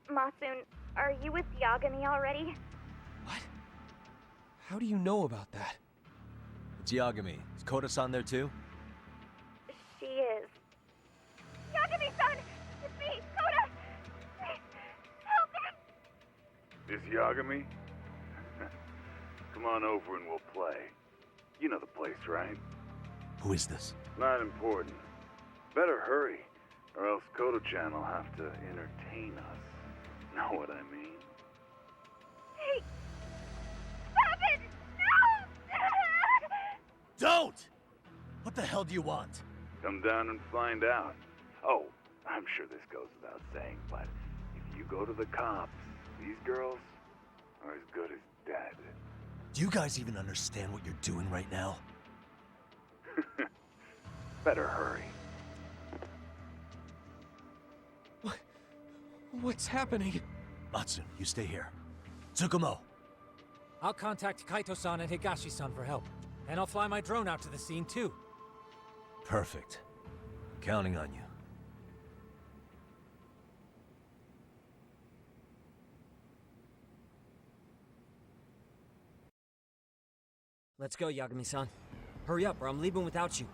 Matsun, are you with Yagami already? How do you know about that? It's Yagami. Is Koda-san there too? She is. Yagami-san! It's me, Koda! Please, help me! This Yagami? Come on over and we'll play. You know the place, right? Who is this? Not important. Better hurry, or else Kodo-chan will have to entertain us. Know what I mean? Hey! Stop it! No! Don't! What the hell do you want? Come down and find out. Oh, I'm sure this goes without saying, but if you go to the cops, these girls are as good as dead. Do you guys even understand what you're doing right now? Better hurry. What's happening? Matsun, you stay here. Tsukumo! I'll contact Kaito-san and Higashi-san for help. And I'll fly my drone out to the scene too. Perfect. Counting on you. Let's go, Yagami-san. Hurry up, or I'm leaving without you.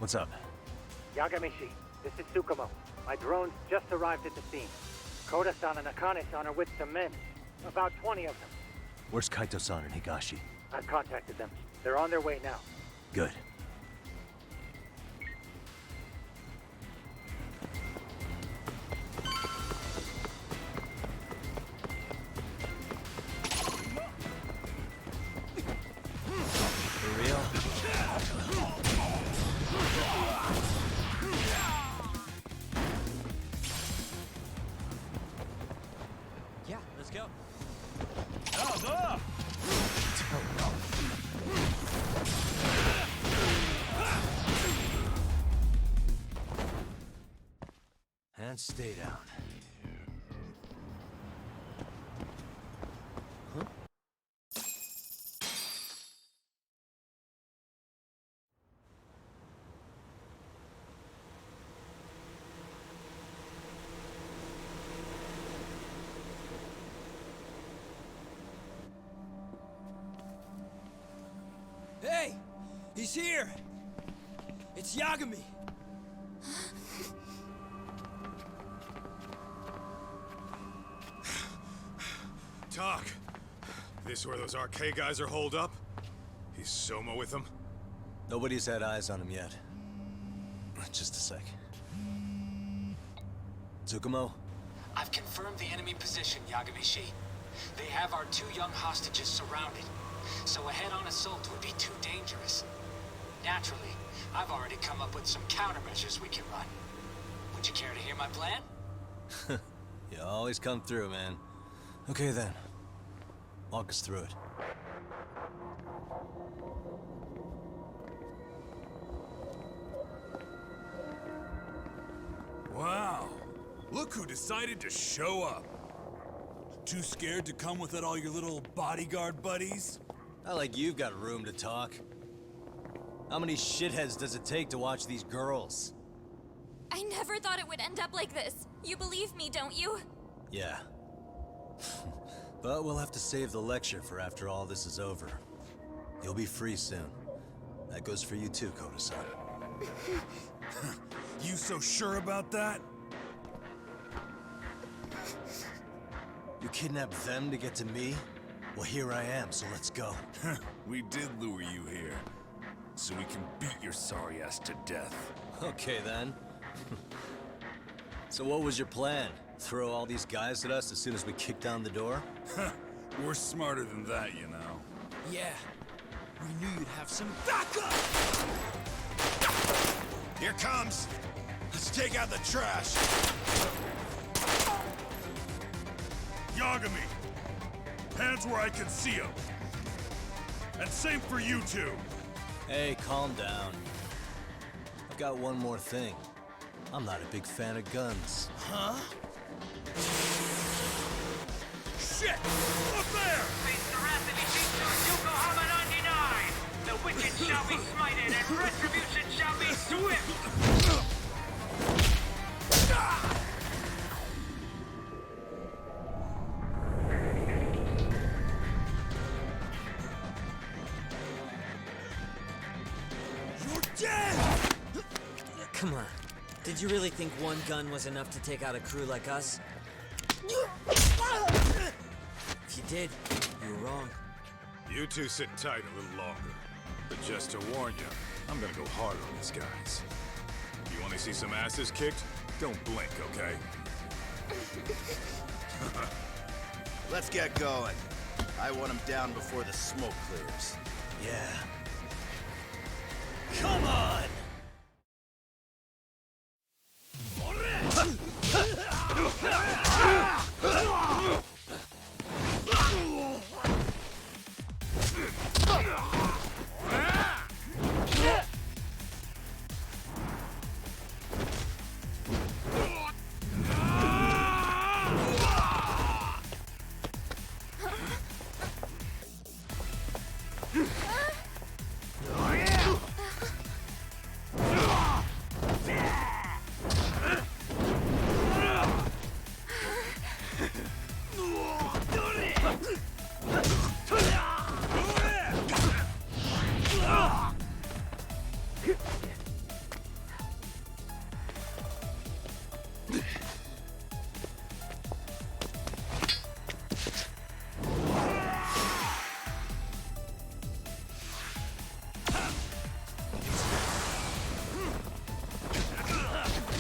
What's up? Yagamishi, this is Tsukumo. My drones just arrived at the scene. Koda-san and Akane-san are with some men. About 20 of them. Where's Kaito-san and Higashi? I've contacted them. They're on their way now. Good. For real? Yeah, let's go. And stay down. Hey! He's here! It's Yagami! Talk. This where those RK guys are holed up? He's Soma with them? Nobody's had eyes on him yet. Just a sec. Tsukumo? I've confirmed the enemy position, Yagamishi. They have our 2 young hostages surrounded, so a head-on assault would be too dangerous. Naturally, I've already come up with some countermeasures we can run. Would you care to hear my plan? You always come through, man. Okay then. Walk us through it. Wow. Look who decided to show up. Too scared to come without all your little bodyguard buddies? Not like you've got room to talk. How many shitheads does it take to watch these girls? I never thought it would end up like this. You believe me, don't you? Yeah. But we'll have to save the lecture for after all this is over. You'll be free soon. That goes for you too, Koda-san. You so sure about that? You kidnapped them to get to me? Well, here I am, so let's go. We did lure you here, so we can beat your sorry ass to death. Okay, then. So what was your plan? Throw all these guys at us as soon as we kick down the door? We're smarter than that, you know. Yeah. We knew you'd have some backup! Here comes! Let's take out the trash! Yagami! Hands where I can see them! And same for you two! Hey, calm down. I've got one more thing. I'm not a big fan of guns. Huh? Shit! Up there! Face the wrath of Ijitsu Yokohama 99! The wicked shall be smited and retribution shall be swift! You're dead! Come on. Did you really think one gun was enough to take out a crew like us? If you did, you were wrong. You two sit tight a little longer. But just to warn you, I'm gonna go hard on these guys. You wanna see some asses kicked? Don't blink, okay? Let's get going. I want him down before the smoke clears. Yeah. Come on!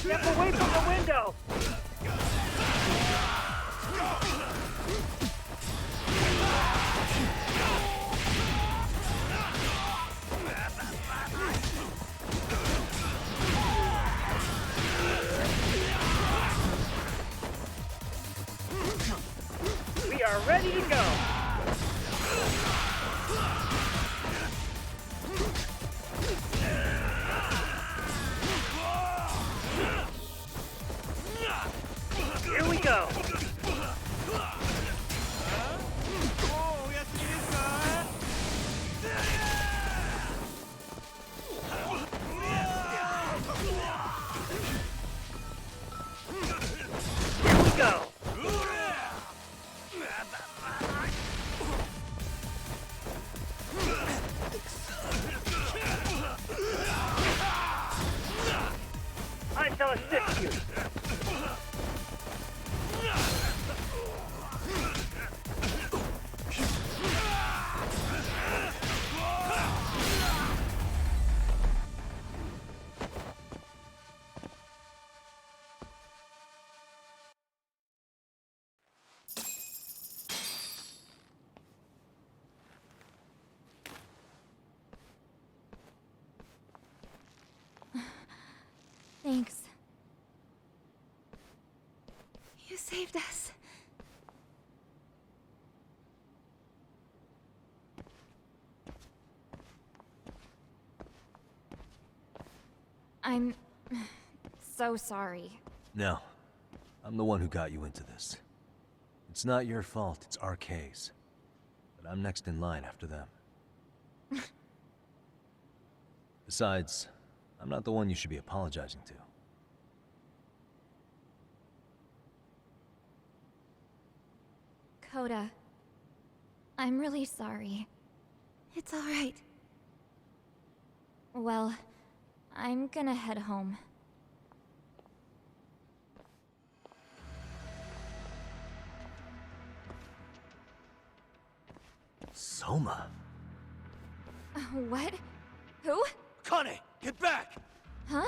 Step away from the window! We are ready to go! Here we go! Here we go! I shall assist you! Thanks. You saved us. I'm so sorry. No. I'm the one who got you into this. It's not your fault, it's RK's. But I'm next in line after them. Besides, I'm not the one you should be apologizing to. Coda, I'm really sorry. It's all right. Well, I'm gonna head home. Soma? What? Who? Kane, get back! Huh?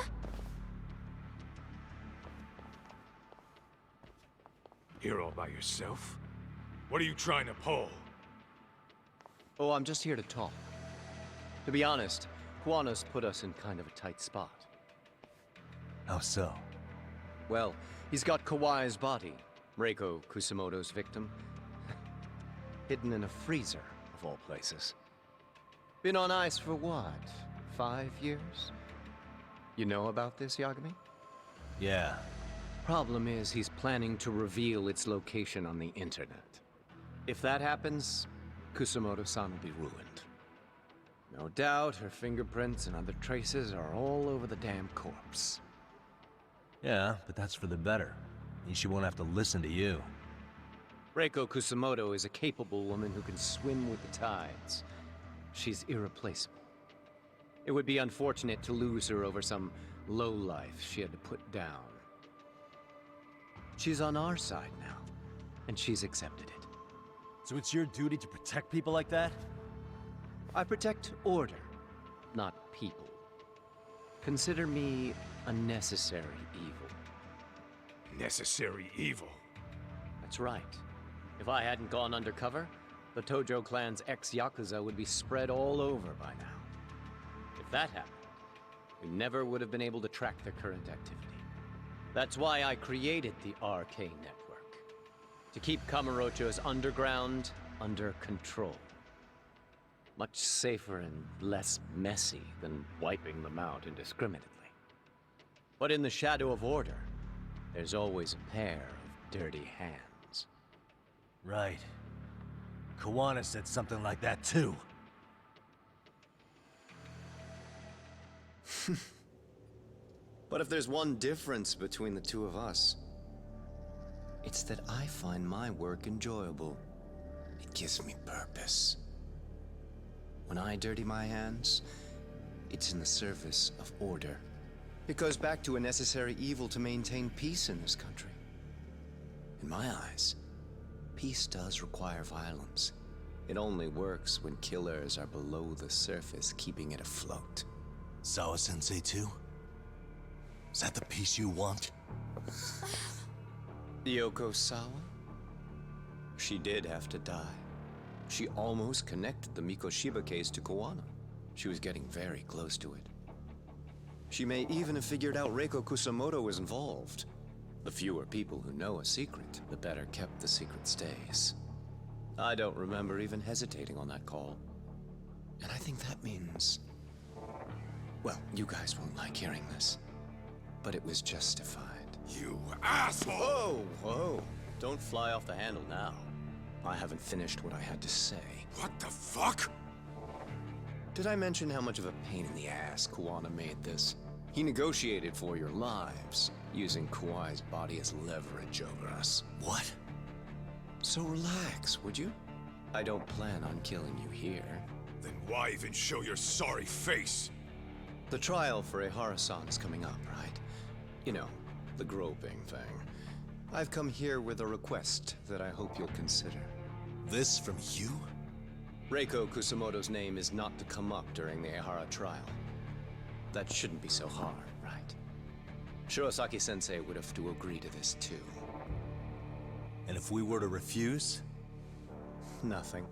Here all by yourself? What are you trying to pull? Oh, I'm just here to talk. To be honest, Kuwano's put us in kind of a tight spot. How so? Well, he's got Kawai's body, Reiko Kusamoto's victim, hidden in a freezer, of all places. Been on ice for what, 5 years? You know about this, Yagami? Yeah. Problem is, he's planning to reveal its location on the internet. If that happens, Kusamoto-san will be ruined. No doubt her fingerprints and other traces are all over the damn corpse. Yeah, but that's for the better. Means she won't have to listen to you. Reiko Kusamoto is a capable woman who can swim with the tides. She's irreplaceable. It would be unfortunate to lose her over some lowlife she had to put down. She's on our side now, and she's accepted it. So it's your duty to protect people like that? I protect order, not people. Consider me a necessary evil. Necessary evil? That's right. If I hadn't gone undercover, the Tojo clan's ex-Yakuza would be spread all over by now. If that happened, we never would have been able to track their current activity. That's why I created the RK Network. To keep Kamurocho's underground under control. Much safer and less messy than wiping them out indiscriminately. But in the shadow of order, there's always a pair of dirty hands. Right. Kawana said something like that too. But if there's one difference between the two of us, it's that I find my work enjoyable. It gives me purpose. When I dirty my hands, it's in the service of order. It goes back to a necessary evil to maintain peace in this country. In my eyes, peace does require violence. It only works when killers are below the surface, keeping it afloat. Sawa-sensei too? Is that the peace you want? Yoko Sawa? She did have to die. She almost connected the Mikoshiba case to Koana. She was getting very close to it. She may even have figured out Reiko Kusamoto was involved. The fewer people who know a secret, the better kept the secret stays. I don't remember even hesitating on that call. And I think that means... Well, you guys won't like hearing this, but it was justified. You asshole! Whoa, whoa. Don't fly off the handle now. I haven't finished what I had to say. What the fuck? Did I mention how much of a pain in the ass Koana made this? He negotiated for your lives, using Kauai's body as leverage over us. What? So relax, would you? I don't plan on killing you here. Then why even show your sorry face? The trial for Ehara-san is coming up, right? You know, the groping thing. I've come here with a request that I hope you'll consider. This from you? Reiko Kusamoto's name is not to come up during the Ehara trial. That shouldn't be so hard, right? Shirosaki-sensei would have to agree to this too. And if we were to refuse? Nothing.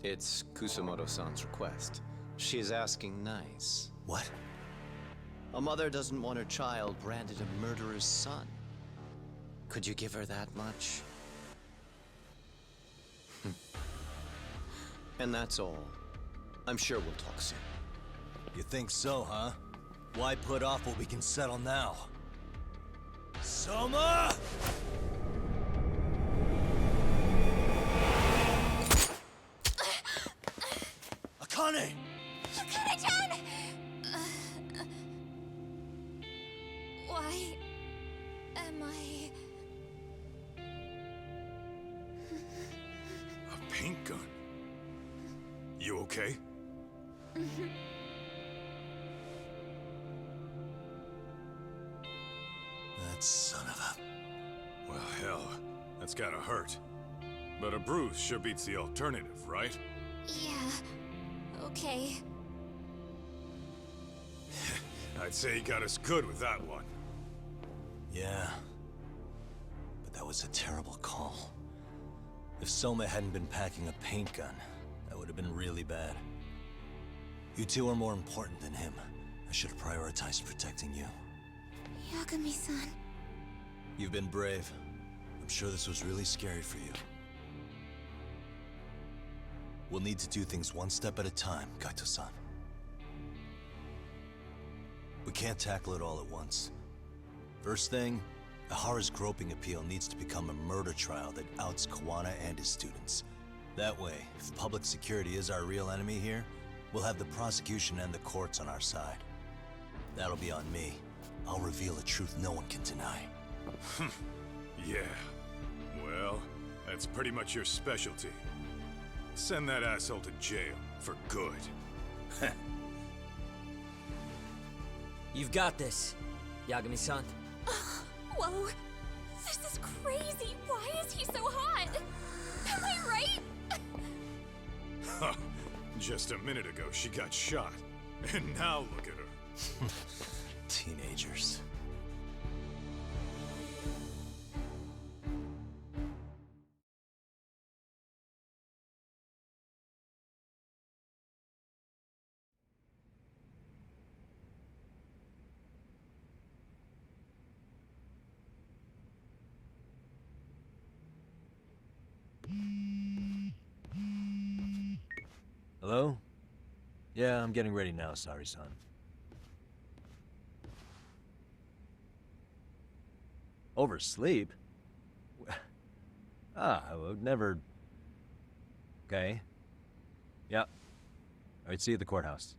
It's Kusamoto-san's request. She is asking nice. What? A mother doesn't want her child branded a murderer's son. Could you give her that much? And that's all. I'm sure we'll talk soon. You think so, huh? Why put off what we can settle now? Soma! Akane! Akane-chan! Why am I... A paint gun? You okay? That son of a... Well, hell, that's gotta hurt. But a bruise sure beats the alternative, right? Yeah. Okay. I'd say he got us good with that one. Yeah. But that was a terrible call. If Soma hadn't been packing a paint gun, that would have been really bad. You two are more important than him. I should have prioritized protecting you. Yagami-san. You've been brave. I'm sure this was really scary for you. We'll need to do things one step at a time, Kaito-san. We can't tackle it all at once. First thing, Ehara's groping appeal needs to become a murder trial that outs Koana and his students. That way, if public security is our real enemy here, we'll have the prosecution and the courts on our side. That'll be on me. I'll reveal a truth no one can deny. Yeah. Well, that's pretty much your specialty. Send that asshole to jail, for good. You've got this, Yagami-san. Whoa. This is crazy. Why is he so hot? Am I right? Huh. Just a minute ago, she got shot. And now look at her. Teenagers. Hello? Yeah, I'm getting ready now, Sari-san. Oversleep? I would never... Okay. Yeah. Alright, see you at the courthouse.